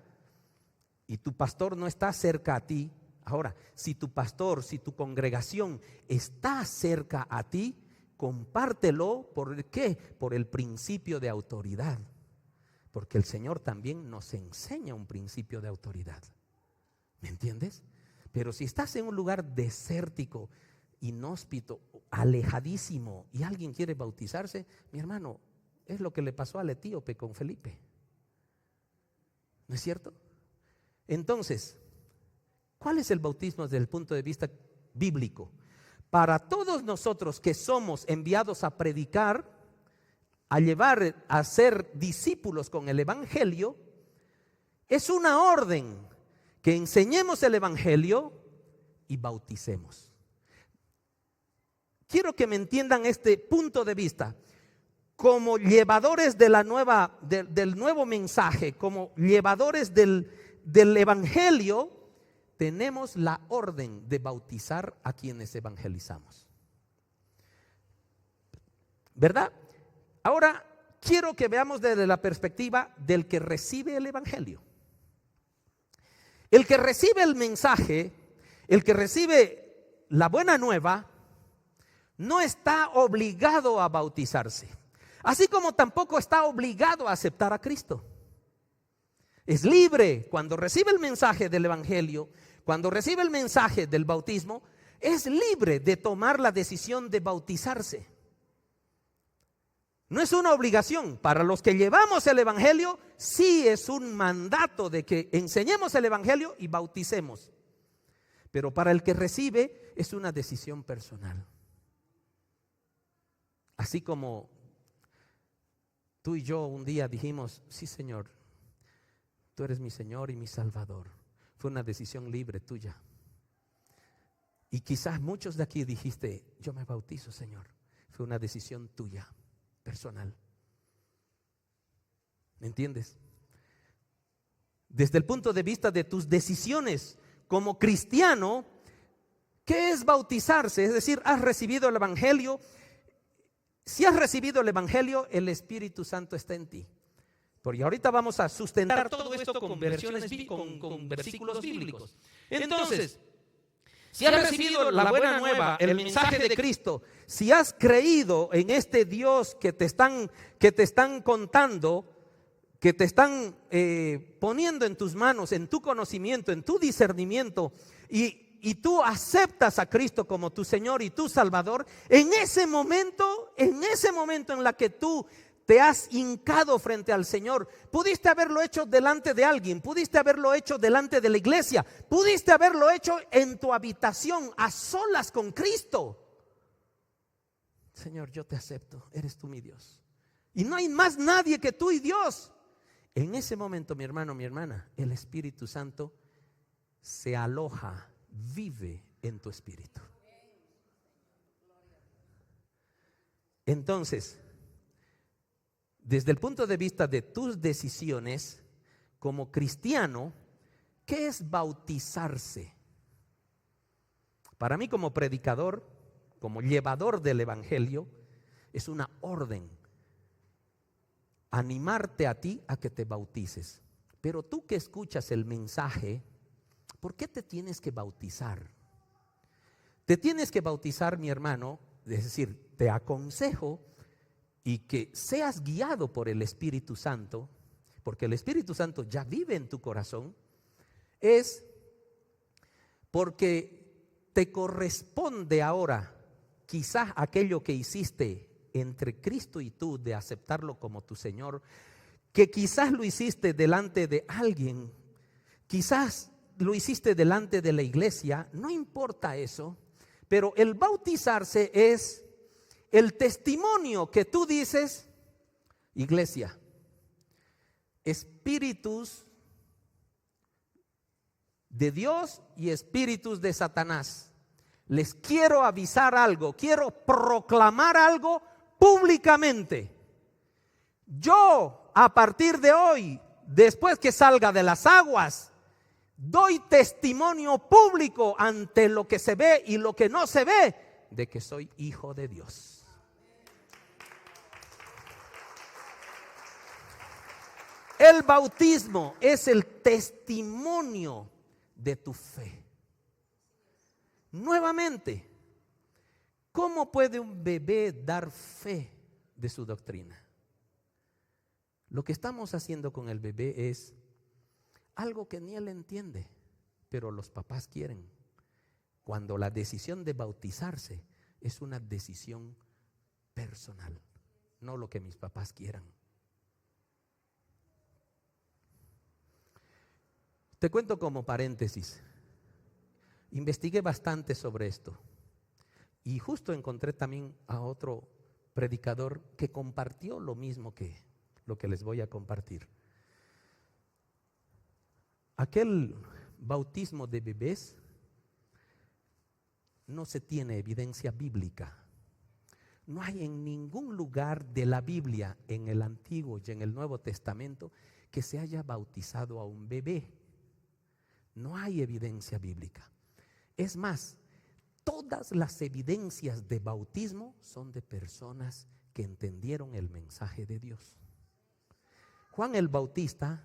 y tu pastor no está cerca a ti. Ahora, si tu pastor, si tu congregación está cerca a ti, compártelo. ¿Por qué? Por el principio de autoridad. Porque el Señor también nos enseña un principio de autoridad. ¿Me entiendes? Pero si estás en un lugar desértico, inhóspito, alejadísimo, y alguien quiere bautizarse, mi hermano, es lo que le pasó al etíope con Felipe. ¿No es cierto? Entonces, ¿cuál es el bautismo desde el punto de vista bíblico? Para todos nosotros que somos enviados a predicar, a llevar a ser discípulos con el evangelio, es una orden que enseñemos el evangelio y bauticemos. Quiero que me entiendan este punto de vista. Como llevadores de del nuevo mensaje, como llevadores del evangelio, tenemos la orden de bautizar a quienes evangelizamos. ¿Verdad? Ahora quiero que veamos desde la perspectiva del que recibe el evangelio. El que recibe el mensaje, el que recibe la buena nueva, no está obligado a bautizarse, así como tampoco está obligado a aceptar a Cristo. Es libre. Cuando recibe el mensaje del evangelio, cuando recibe el mensaje del bautismo, es libre de tomar la decisión de bautizarse. No es una obligación. Para los que llevamos el evangelio, sí es un mandato de que enseñemos el evangelio y bauticemos. Pero para el que recibe, es una decisión personal. Así como tú y yo un día dijimos: sí, Señor, tú eres mi Señor y mi Salvador. Fue una decisión libre tuya. Y quizás muchos de aquí dijiste: yo me bautizo, Señor. Fue una decisión tuya, personal. ¿Me entiendes? Desde el punto de vista de tus decisiones como cristiano, ¿qué es bautizarse? Es decir, has recibido el evangelio. Si has recibido el evangelio, el Espíritu Santo está en ti. Porque ahorita vamos a sustentar todo esto con versículos bíblicos. Entonces, si has recibido la buena nueva, el mensaje de Cristo, si has creído en este Dios que te están contando, que te están poniendo en tus manos, en tu conocimiento, en tu discernimiento, y tú aceptas a Cristo como tu Señor y tu Salvador, en ese momento en la que tú te has hincado frente al Señor, pudiste haberlo hecho delante de alguien, pudiste haberlo hecho delante de la iglesia, pudiste haberlo hecho en tu habitación, a solas con Cristo. Señor, yo te acepto, eres tú mi Dios. Y no hay más nadie que tú y Dios. En ese momento, mi hermano, mi hermana, el Espíritu Santo se aloja, vive en tu espíritu. Entonces, desde el punto de vista de tus decisiones como cristiano, ¿qué es bautizarse? Para mí, como predicador, como llevador del evangelio, es una orden animarte a ti a que te bautices. Pero tú que escuchas el mensaje, ¿por qué te tienes que bautizar? Te tienes que bautizar, mi hermano, es decir, te aconsejo y que seas guiado por el Espíritu Santo, porque el Espíritu Santo ya vive en tu corazón, es porque te corresponde ahora quizás aquello que hiciste entre Cristo y tú de aceptarlo como tu Señor, que quizás lo hiciste delante de alguien, quizás lo hiciste delante de la iglesia, no importa eso, pero el bautizarse es el testimonio que tú dices, iglesia, espíritus de Dios y espíritus de Satanás, les quiero avisar algo, quiero proclamar algo públicamente. Yo, a partir de hoy, después que salga de las aguas, doy testimonio público ante lo que se ve y lo que no se ve de que soy hijo de Dios. El bautismo es el testimonio de tu fe. Nuevamente, ¿cómo puede un bebé dar fe de su doctrina? Lo que estamos haciendo con el bebé es algo que ni él entiende, pero los papás quieren. Cuando la decisión de bautizarse es una decisión personal, no lo que mis papás quieran. Te cuento como paréntesis, investigué bastante sobre esto y justo encontré también a otro predicador que compartió lo mismo que lo que les voy a compartir. Aquel bautismo de bebés no se tiene evidencia bíblica. No hay en ningún lugar de la Biblia, en el Antiguo y en el Nuevo Testamento, que se haya bautizado a un bebé. No hay evidencia bíblica. Es más, todas las evidencias de bautismo son de personas que entendieron el mensaje de Dios. Juan el Bautista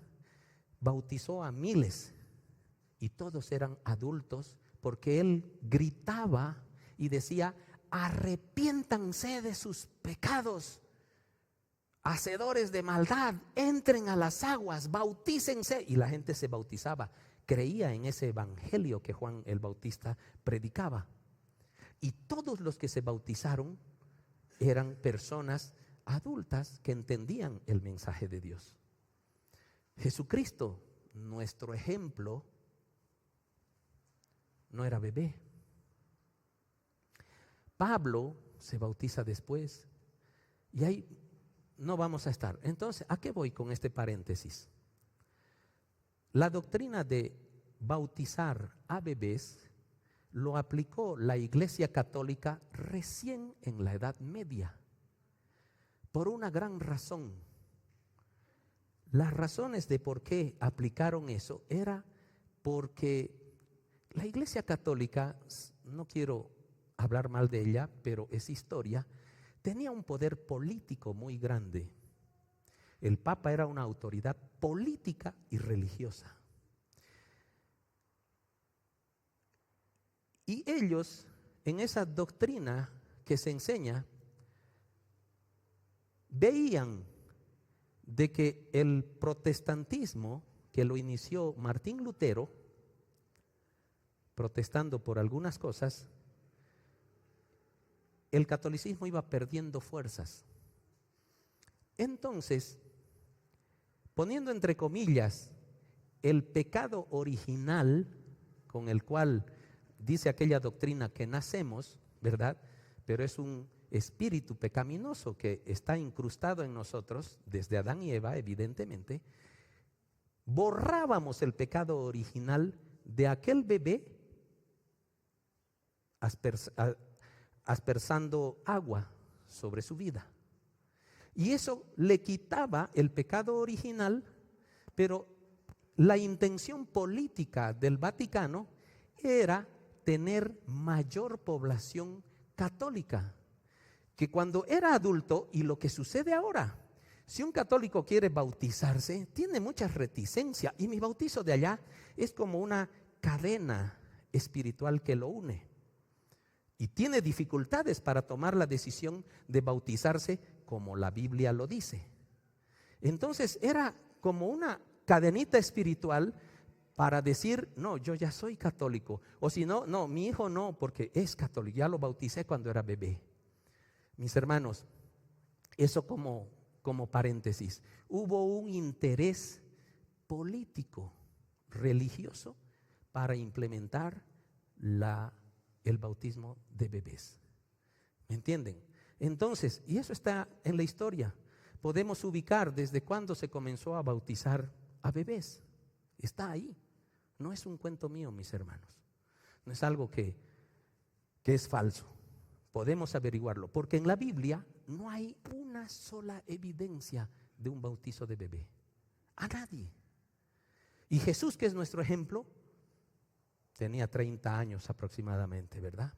bautizó a miles y todos eran adultos porque él gritaba y decía: arrepiéntanse de sus pecados, hacedores de maldad, entren a las aguas, bautícense. Y la gente se bautizaba, creía en ese evangelio que Juan el Bautista predicaba. Y todos los que se bautizaron eran personas adultas que entendían el mensaje de Dios. Jesucristo, nuestro ejemplo, no era bebé. Pablo se bautiza después y ahí no vamos a estar. Entonces, ¿a qué voy con este paréntesis? La doctrina de bautizar a bebés lo aplicó la Iglesia Católica recién en la Edad Media, por una gran razón. Las razones de por qué aplicaron eso era porque la Iglesia Católica, no quiero hablar mal de ella, pero es historia, tenía un poder político muy grande. El Papa era una autoridad política y religiosa. Y ellos, en esa doctrina que se enseña, veían de que el protestantismo, que lo inició Martín Lutero, protestando por algunas cosas, el catolicismo iba perdiendo fuerzas. Entonces, poniendo entre comillas el pecado original con el cual dice aquella doctrina que nacemos, ¿verdad? Pero es un espíritu pecaminoso que está incrustado en nosotros desde Adán y Eva, evidentemente. Borrábamos el pecado original de aquel bebé aspersando agua sobre su vida. Y eso le quitaba el pecado original, pero la intención política del Vaticano era tener mayor población católica, que cuando era adulto, y lo que sucede ahora, Si un católico quiere bautizarse, tiene mucha reticencia. Y mi bautizo de allá es como una cadena espiritual que lo une. Y tiene dificultades para tomar la decisión de bautizarse como la Biblia lo dice. Entonces era como una cadenita espiritual para decir, no, yo ya soy católico. O si no, no, mi hijo no, porque es católico. Ya lo bauticé cuando era bebé. Mis hermanos, eso como paréntesis. Hubo un interés político, religioso, para implementar el bautismo de bebés. ¿Me entienden? Entonces, y eso está en la historia. Podemos ubicar desde cuándo se comenzó a bautizar a bebés. Está ahí. No es un cuento mío, mis hermanos. No es algo que es falso. Podemos averiguarlo, porque en la Biblia no hay una sola evidencia de un bautizo de bebé. A nadie. Y Jesús, que es nuestro ejemplo, tenía 30 años aproximadamente, ¿verdad?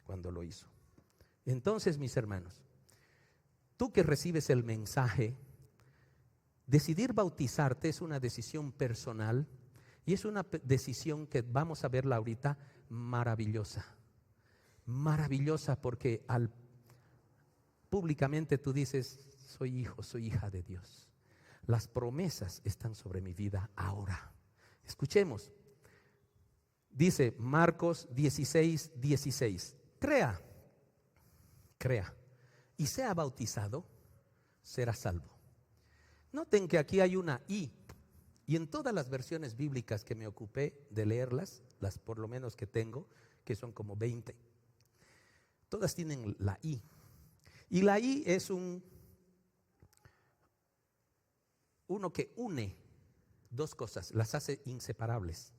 Cuando lo hizo. Entonces, mis hermanos, tú que recibes el mensaje, decidir bautizarte es una decisión personal y es una decisión que vamos a verla ahorita maravillosa. Maravillosa porque públicamente tú dices, soy hijo, soy hija de Dios. Las promesas están sobre mi vida ahora. Escuchemos. Dice Marcos 16:16. Crea y sea bautizado, será salvo. Noten que aquí hay una y en todas las versiones bíblicas que me ocupé de leerlas, las por lo menos que tengo, que son como 20, todas tienen la y. Y la y es uno que une dos cosas, las hace inseparables.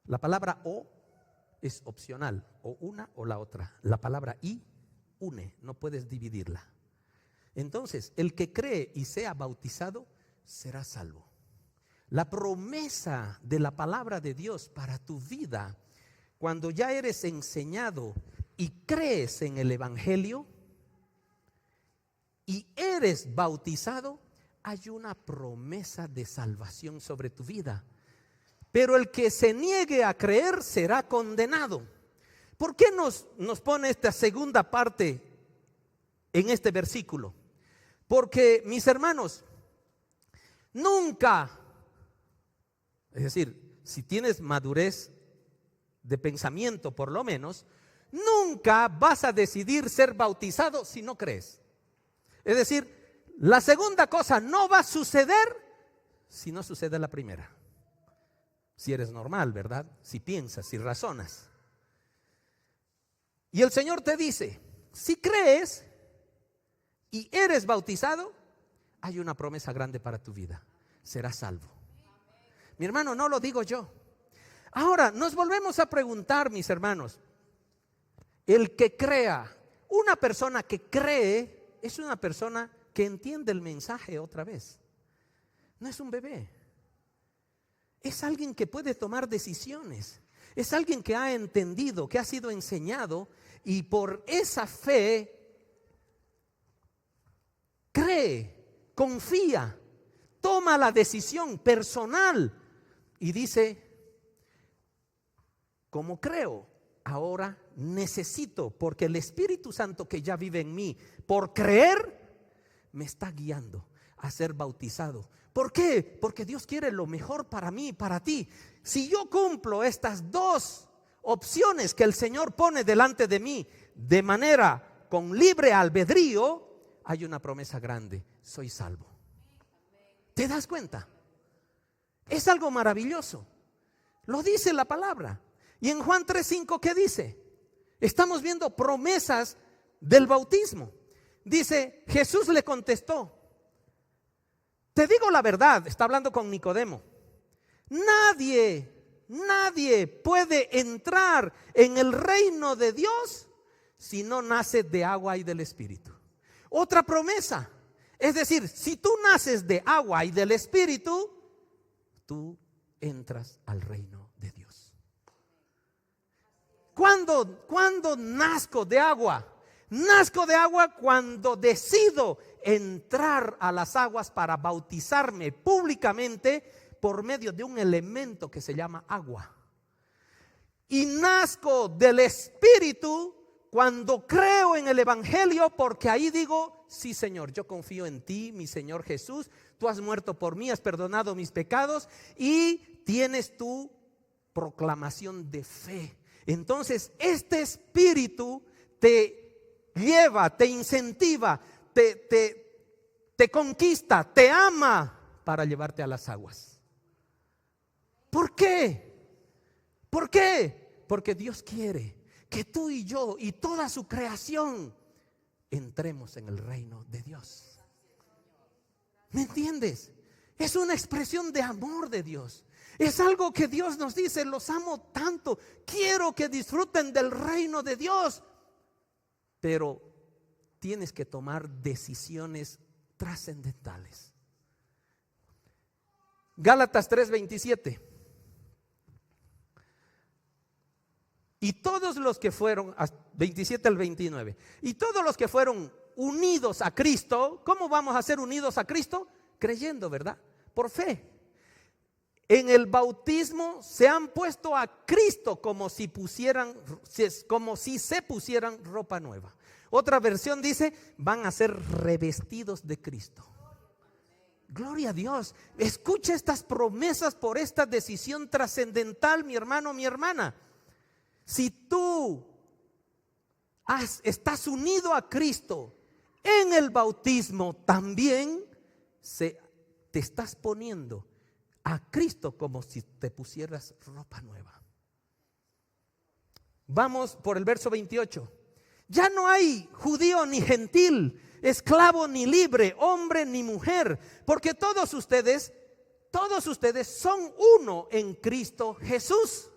La palabra o es opcional, o una o la otra. La palabra y une, no puedes dividirla. Entonces, el que cree y sea bautizado será salvo. La promesa de la palabra de Dios para tu vida, cuando ya eres enseñado y crees en el Evangelio y eres bautizado, hay una promesa de salvación sobre tu vida. Pero el que se niegue a creer será condenado. ¿Por qué nos pone esta segunda parte en este versículo? Porque, mis hermanos, nunca, es decir, si tienes madurez de pensamiento por lo menos, nunca vas a decidir ser bautizado si no crees. Es decir, la segunda cosa no va a suceder si no sucede la primera. Si eres normal, ¿verdad? Si piensas, si razonas. Y el Señor te dice, si crees y eres bautizado, hay una promesa grande para tu vida. Serás salvo. Mi hermano, no lo digo yo. Ahora, nos volvemos a preguntar, mis hermanos, el que crea, una persona que cree es una persona que entiende el mensaje otra vez. No es un bebé. Es alguien que puede tomar decisiones. Es alguien que ha entendido, que ha sido enseñado y por esa fe cree, confía, toma la decisión personal y dice, como creo, ahora necesito, porque el Espíritu Santo que ya vive en mí, por creer, me está guiando a ser bautizado. ¿Por qué? Porque Dios quiere lo mejor para mí y para ti. Si yo cumplo estas dos opciones que el Señor pone delante de mí de manera con libre albedrío, hay una promesa grande: soy salvo. ¿Te das cuenta? Es algo maravilloso. Lo dice la palabra. Y en Juan 3:5, ¿qué dice? Estamos viendo promesas del bautismo. Dice, Jesús le contestó, te digo la verdad, está hablando con Nicodemo, nadie puede entrar en el reino de Dios si no nace de agua y del Espíritu. Otra promesa, es decir, si tú naces de agua y del Espíritu, tú entras al reino de Dios. ¿Cuándo nazco de agua? Nazco de agua cuando decido entrar a las aguas para bautizarme públicamente por medio de un elemento que se llama agua. Y nazco del Espíritu cuando creo en el Evangelio, porque ahí digo: sí, Señor, yo confío en ti, mi Señor Jesús. Tú has muerto por mí, has perdonado mis pecados y tienes tu proclamación de fe. Entonces este Espíritu te lleva, te incentiva, te conquista, te ama para llevarte a las aguas. ¿Por qué? ¿Por qué? Porque Dios quiere que tú y yo y toda su creación entremos en el reino de Dios. ¿Me entiendes? Es una expresión de amor de Dios. Es algo que Dios nos dice: los amo tanto, quiero que disfruten del reino de Dios. Pero tienes que tomar decisiones trascendentales. Gálatas 3:27. Y todos los que fueron, 27 al 29, y todos los que fueron unidos a Cristo. ¿Cómo vamos a ser unidos a Cristo? Creyendo, ¿verdad? Por fe. En el bautismo se han puesto a Cristo como si se pusieran ropa nueva. Otra versión dice: van a ser revestidos de Cristo. Gloria a Dios. Escucha estas promesas por esta decisión trascendental, mi hermano, mi hermana. Si tú estás unido a Cristo en el bautismo, también te estás poniendo a Cristo como si te pusieras ropa nueva. Vamos por el verso 28. Ya no hay judío ni gentil, esclavo ni libre, hombre ni mujer, porque todos ustedes son uno en Cristo Jesús,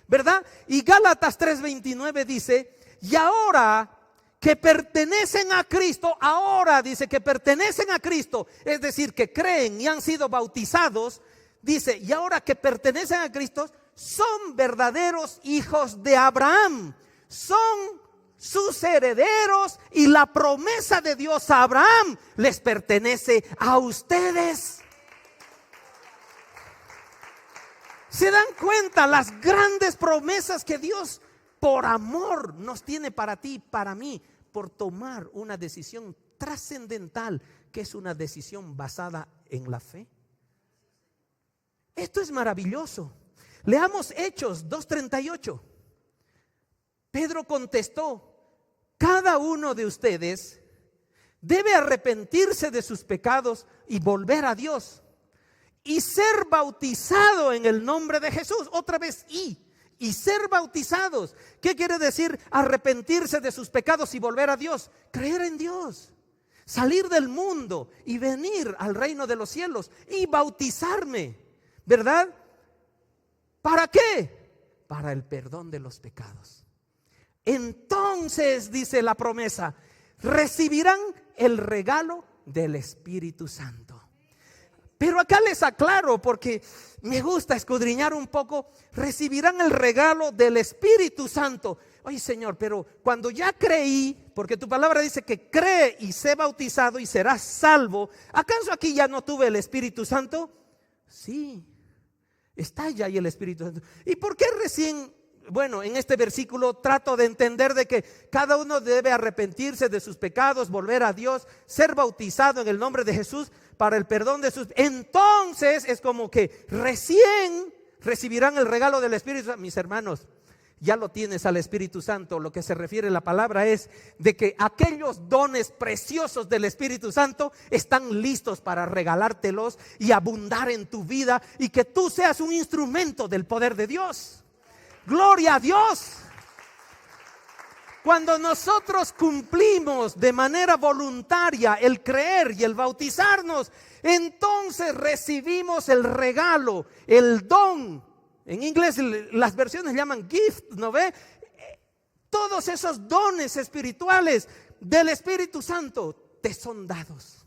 ¿verdad? Y Gálatas 3:29 dice: y ahora que pertenecen a Cristo, ahora dice que pertenecen a Cristo, es decir, que creen y han sido bautizados. Dice: y ahora que pertenecen a Cristo, son verdaderos hijos de Abraham, son sus herederos, y la promesa de Dios a Abraham les pertenece a ustedes. ¿Se dan cuenta las grandes promesas que Dios por amor nos tiene para ti y para mí, por tomar una decisión trascendental, que es una decisión basada en la fe? Esto es maravilloso. Leamos Hechos 2:38. Pedro contestó: cada uno de ustedes debe arrepentirse de sus pecados y volver a Dios y ser bautizado en el nombre de Jesús. Otra vez, y ser bautizados. ¿Qué quiere decir arrepentirse de sus pecados y volver a Dios? Creer en Dios, salir del mundo y venir al reino de los cielos y bautizarme, ¿verdad? ¿Para qué? Para el perdón de los pecados. Entonces, dice la promesa, recibirán el regalo del Espíritu Santo. Pero acá les aclaro, porque me gusta escudriñar un poco. Recibirán el regalo del Espíritu Santo. Oye, Señor, pero cuando ya creí, porque tu palabra dice que cree y sé bautizado y serás salvo, ¿acaso aquí ya no tuve el Espíritu Santo? Sí, está ya ahí el Espíritu Santo. ¿Y por qué recién? Bueno, en este versículo trato de entender de que cada uno debe arrepentirse de sus pecados, volver a Dios, ser bautizado en el nombre de Jesús para el perdón de sus. Entonces es como que recién recibirán el regalo del Espíritu Santo. Mis hermanos, ya lo tienes al Espíritu Santo. Lo que se refiere la palabra es de que aquellos dones preciosos del Espíritu Santo están listos para regalártelos y abundar en tu vida, y que tú seas un instrumento del poder de Dios. Gloria a Dios. Cuando nosotros cumplimos de manera voluntaria el creer y el bautizarnos, entonces recibimos el regalo, el don. En inglés las versiones llaman gift, ¿no ve? Todos esos dones espirituales del Espíritu Santo te son dados.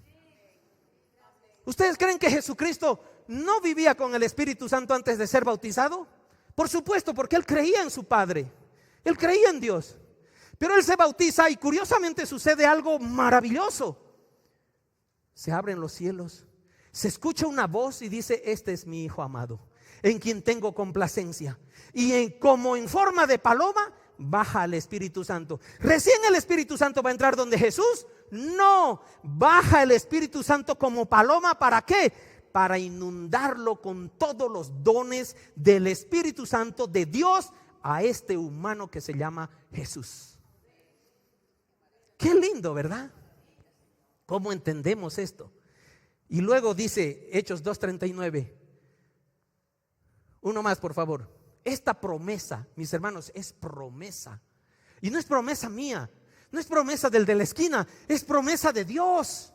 ¿Ustedes creen que Jesucristo no vivía con el Espíritu Santo antes de ser bautizado? Por supuesto, porque Él creía en su Padre, Él creía en Dios. Pero Él se bautiza y curiosamente sucede algo maravilloso. se abren los cielos, se escucha una voz y dice: este es mi Hijo amado, en quien tengo complacencia. Y como en forma de paloma baja el Espíritu Santo. ¿Recién el Espíritu Santo va a entrar donde Jesús? No, baja el Espíritu Santo como paloma. ¿Para qué? Para inundarlo con todos los dones del Espíritu Santo de Dios a este humano que se llama Jesús. Qué lindo, ¿verdad? ¿Cómo entendemos esto? Y luego dice Hechos 2:39. Uno más, por favor. Esta promesa, mis hermanos, es promesa. Y no es promesa mía, no es promesa del de la esquina, es promesa de Dios.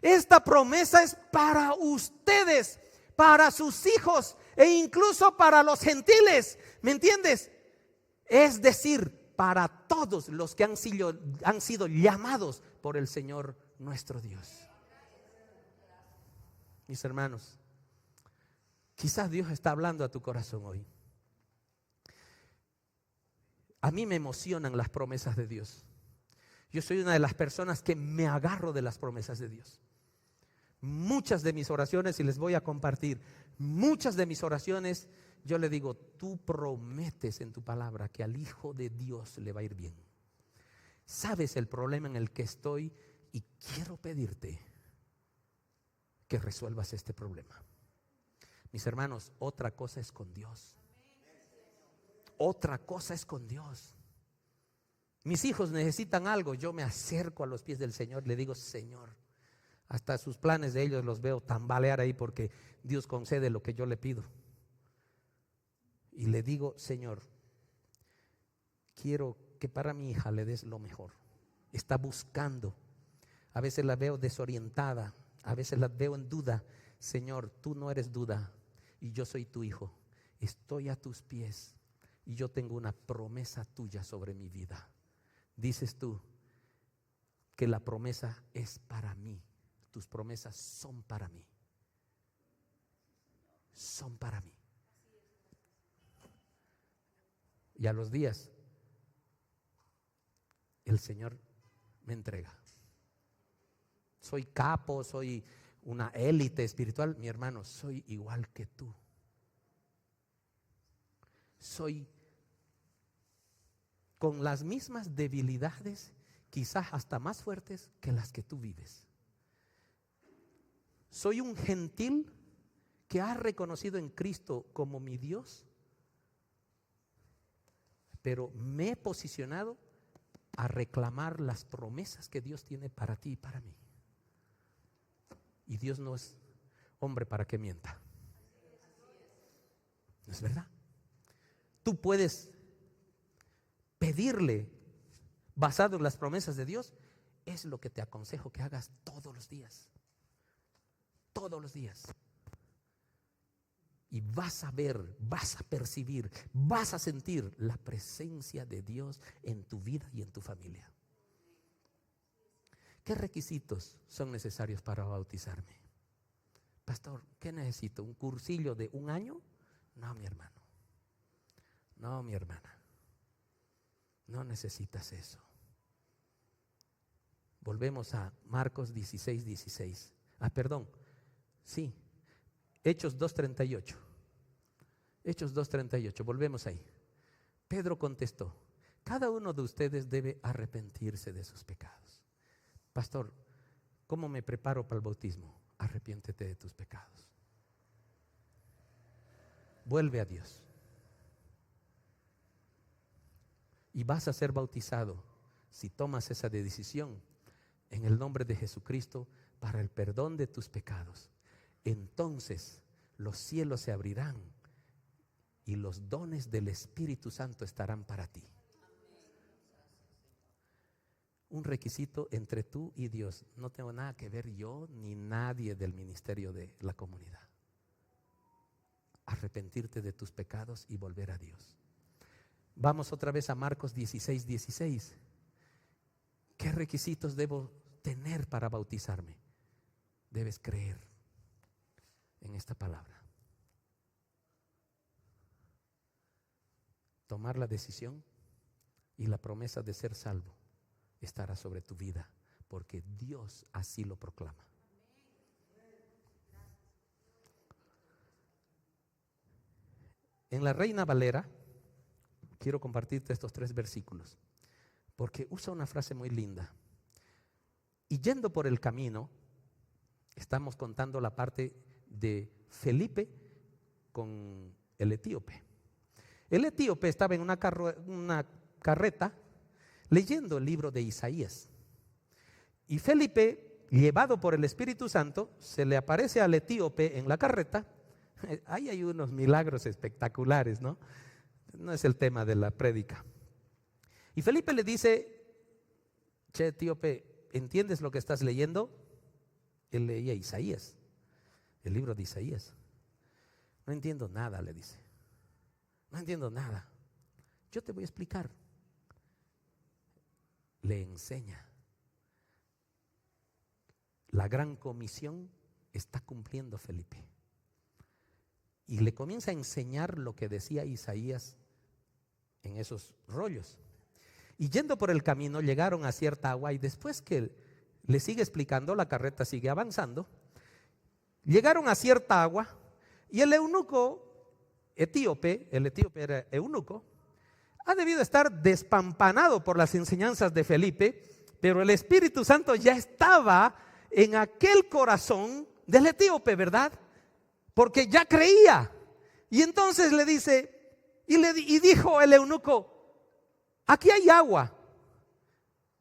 Esta promesa es para ustedes, para sus hijos e incluso para los gentiles. ¿Me entiendes? Es decir, para todos los que han sido llamados por el Señor nuestro Dios. Mis hermanos, quizás Dios está hablando a tu corazón hoy. A mí me emocionan las promesas de Dios. Yo soy una de las personas que me agarro de las promesas de Dios. Muchas de mis oraciones, y les voy a compartir, muchas de mis oraciones, yo le digo: tú prometes en tu palabra que al Hijo de Dios le va a ir bien. Sabes el problema en el que estoy y quiero pedirte que resuelvas este problema. Mis hermanos, otra cosa es con Dios. Otra cosa es con Dios. Mis hijos necesitan algo, yo me acerco a los pies del Señor, le digo: Señor, hasta sus planes de ellos los veo tambalear ahí, porque Dios concede lo que yo le pido. Y le digo: Señor, quiero que para mi hija le des lo mejor. Está buscando. A veces la veo desorientada, a veces la veo en duda. Señor, tú no eres duda y yo soy tu hijo. Estoy a tus pies y yo tengo una promesa tuya sobre mi vida. Dices tú que la promesa es para mí. Tus promesas son para mí. Son para mí. Y a los días el Señor me entrega. Soy capo, soy una élite espiritual. Mi hermano, soy igual que tú. Soy con las mismas debilidades, quizás hasta más fuertes que las que tú vives. Soy un gentil que ha reconocido en Cristo como mi Dios, pero me he posicionado a reclamar las promesas que Dios tiene para ti y para mí. Y Dios no es hombre para que mienta. ¿No es verdad? Tú puedes pedirle basado en las promesas de Dios. Es lo que te aconsejo que hagas todos los días. Todos los días. Y vas a ver, vas a percibir, vas a sentir la presencia de Dios en tu vida y en tu familia. ¿Qué requisitos son necesarios para bautizarme? Pastor, ¿qué necesito? ¿Un cursillo de 1 año? No, mi hermano. No, mi hermana. No necesitas eso. Volvemos a Marcos 16:16. Sí. Hechos 2:38. Hechos 2:38. Volvemos ahí. Pedro contestó: cada uno de ustedes debe arrepentirse de sus pecados. Pastor, ¿cómo me preparo para el bautismo? Arrepiéntete de tus pecados. Vuelve a Dios. Y vas a ser bautizado, si tomas esa decisión, en el nombre de Jesucristo, para el perdón de tus pecados. Entonces los cielos se abrirán y los dones del Espíritu Santo estarán para ti. Un requisito entre tú y Dios. No tengo nada que ver yo ni nadie del ministerio de la comunidad. Arrepentirte de tus pecados y volver a Dios. Vamos otra vez a Marcos 16:16. ¿Qué requisitos debo tener para bautizarme? Debes creer en esta palabra. Tomar la decisión y la promesa de ser salvo estará sobre tu vida, porque Dios así lo proclama. en la Reina Valera, quiero compartirte estos 3 versículos, porque usa una frase muy linda. Y yendo por el camino, estamos contando la parte de Felipe con el etíope. El etíope estaba en una carreta leyendo el libro de Isaías. Y Felipe, llevado por el Espíritu Santo, se le aparece al etíope en la carreta. Ahí hay unos milagros espectaculares, ¿no? No es el tema de la prédica. Y Felipe le dice: che, etíope, ¿entiendes lo que estás leyendo? Él leía Isaías, el libro de Isaías. No entiendo nada, le dice. No entiendo nada. Yo te voy a explicar. Le enseña. La gran comisión está cumpliendo Felipe. Y le comienza a enseñar lo que decía Isaías en esos rollos. Y yendo por el camino llegaron a cierta agua, y después que le sigue explicando, la carreta sigue avanzando. Llegaron a cierta agua y el eunuco etíope, el etíope era eunuco, ha debido estar despampanado por las enseñanzas de Felipe, pero el Espíritu Santo ya estaba en aquel corazón del etíope, ¿verdad? Porque ya creía. Y entonces le dice, y dijo el eunuco: aquí hay agua.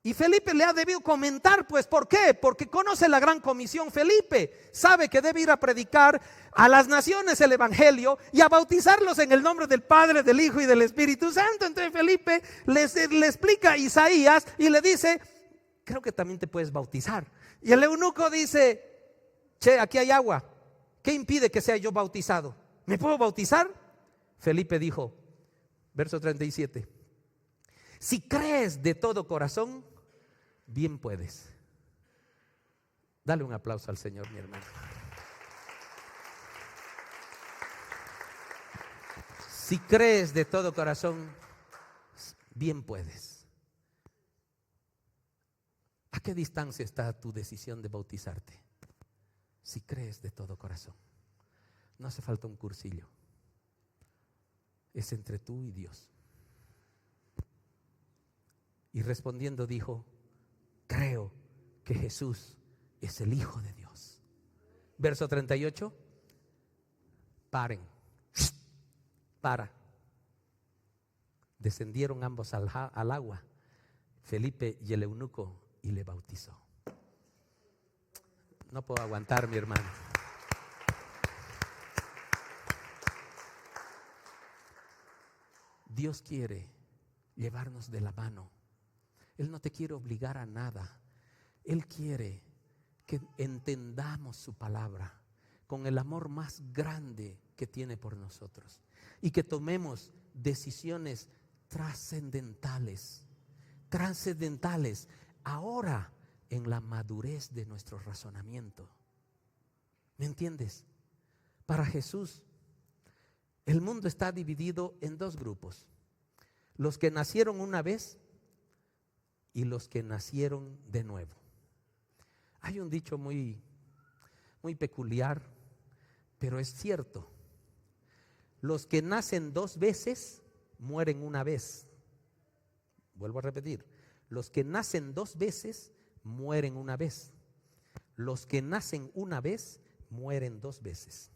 Y Felipe le ha debido comentar, pues, ¿por qué? Porque conoce la gran comisión. Felipe sabe que debe ir a predicar a las naciones el evangelio y a bautizarlos en el nombre del Padre, del Hijo y del Espíritu Santo. Entonces Felipe le explica a Isaías y le dice: creo que también te puedes bautizar. Y el eunuco dice: che, aquí hay agua. ¿Qué impide que sea yo bautizado? ¿Me puedo bautizar? Felipe dijo, verso 37, si crees de todo corazón, bien puedes. Dale un aplauso al Señor, mi hermano. Si crees de todo corazón, bien puedes. ¿A qué distancia está tu decisión de bautizarte? Si crees de todo corazón. No hace falta un cursillo. Es entre tú y Dios. Y respondiendo dijo: creo que Jesús es el Hijo de Dios. Verso 38. Paren. Para. Descendieron ambos al agua, Felipe y el eunuco, y le bautizó. No puedo aguantar, mi hermano. Dios quiere llevarnos de la mano. Él no te quiere obligar a nada. Él quiere que entendamos su palabra con el amor más grande que tiene por nosotros y que tomemos decisiones trascendentales ahora en la madurez de nuestro razonamiento. ¿Me entiendes? Para Jesús, el mundo está dividido en 2 grupos: los que nacieron una vez y los que nacieron de nuevo. Hay un dicho muy peculiar, pero es cierto. Los que nacen 2 veces mueren una vez. Vuelvo a repetir: los que nacen 2 veces mueren una vez. Los que nacen una vez mueren 2 veces.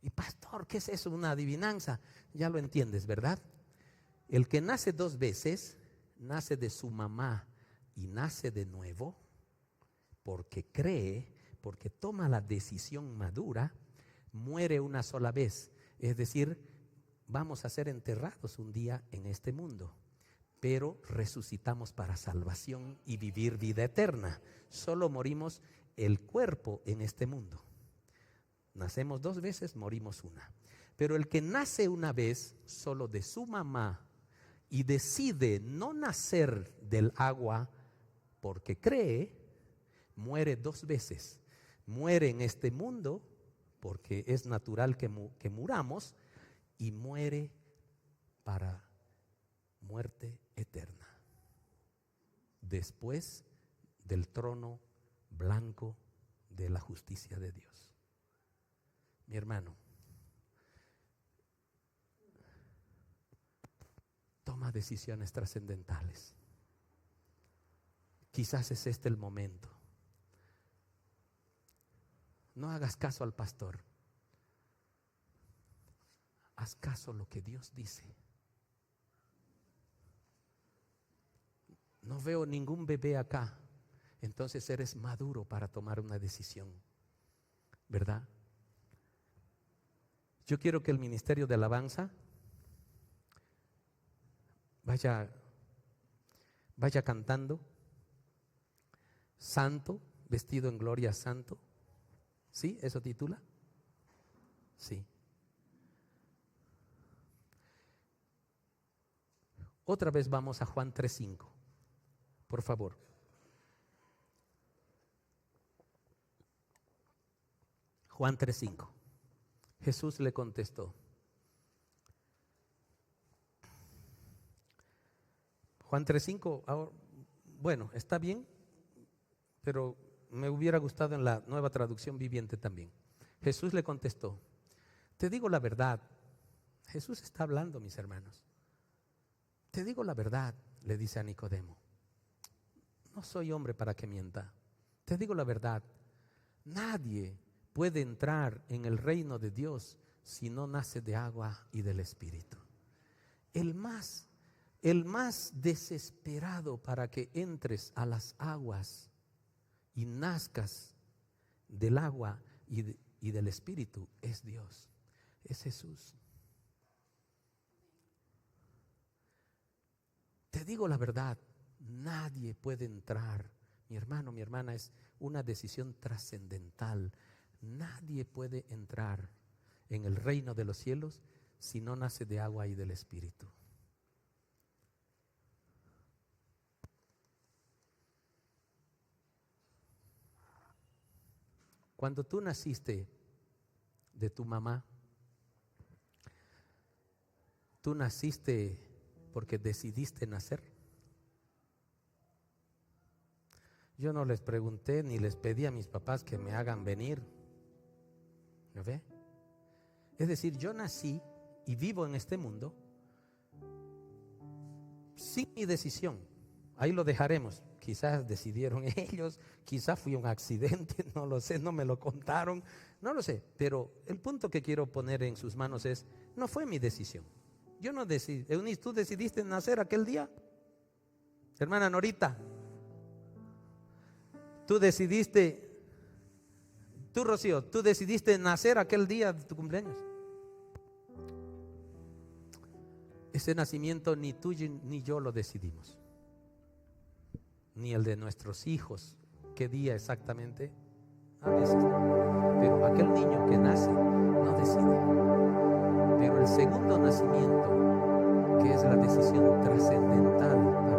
Y pastor, ¿qué es eso? Una adivinanza. Ya lo entiendes, ¿verdad? El que nace 2 veces nace de su mamá y nace de nuevo porque cree, porque toma la decisión madura, muere una sola vez. Es decir, vamos a ser enterrados un día en este mundo, pero resucitamos para salvación y vivir vida eterna. Solo morimos el cuerpo en este mundo. Nacemos 2 veces, morimos una. Pero el que nace una vez solo de su mamá y decide no nacer del agua porque cree, muere 2 veces. Muere en este mundo porque es natural que muramos, y muere para muerte eterna después del trono blanco de la justicia de Dios. Mi hermano, toma decisiones trascendentales. Quizás es este el momento. No hagas caso al pastor. Haz caso a lo que Dios dice. No veo ningún bebé acá. Entonces eres maduro para tomar una decisión, ¿verdad? Yo quiero que el ministerio de alabanza vaya cantando. Santo, vestido en gloria santo. ¿Sí? ¿Eso titula? Sí. Otra vez vamos a Juan 3:5. Por favor. Juan 3:5. Jesús le contestó. Juan 3:5, bueno, está bien, pero me hubiera gustado en la Nueva Traducción Viviente también. Jesús le contestó, te digo la verdad. Jesús está hablando, mis hermanos. Te digo la verdad, le dice a Nicodemo. No soy hombre para que mienta. Te digo la verdad. Nadie puede entrar en el reino de Dios si no nace de agua y del Espíritu. El más desesperado para que entres a las aguas y nazcas del agua y del Espíritu es Dios, es Jesús. Te digo la verdad, nadie puede entrar. Mi hermano, mi hermana, es una decisión trascendental. Nadie puede entrar en el reino de los cielos si no nace de agua y del Espíritu. Cuando tú naciste de tu mamá, tú naciste porque decidiste nacer. Yo no les pregunté ni les pedí a mis papás que me hagan venir. ¿Lo ve? Es decir, yo nací y vivo en este mundo sin mi decisión. Ahí lo dejaremos. Quizás decidieron ellos, quizás fue un accidente, no lo sé, no me lo contaron, no lo sé. Pero el punto que quiero poner en sus manos es, no fue mi decisión. Yo no decidí. Eunice, ¿tú decidiste nacer aquel día? Hermana Norita, tú Rocío, ¿tú decidiste nacer aquel día de tu cumpleaños? Ese nacimiento ni tú ni yo lo decidimos. Ni el de nuestros hijos. ¿Qué día exactamente? A veces no. Pero aquel niño que nace no decide. Pero el segundo nacimiento, que es la decisión trascendental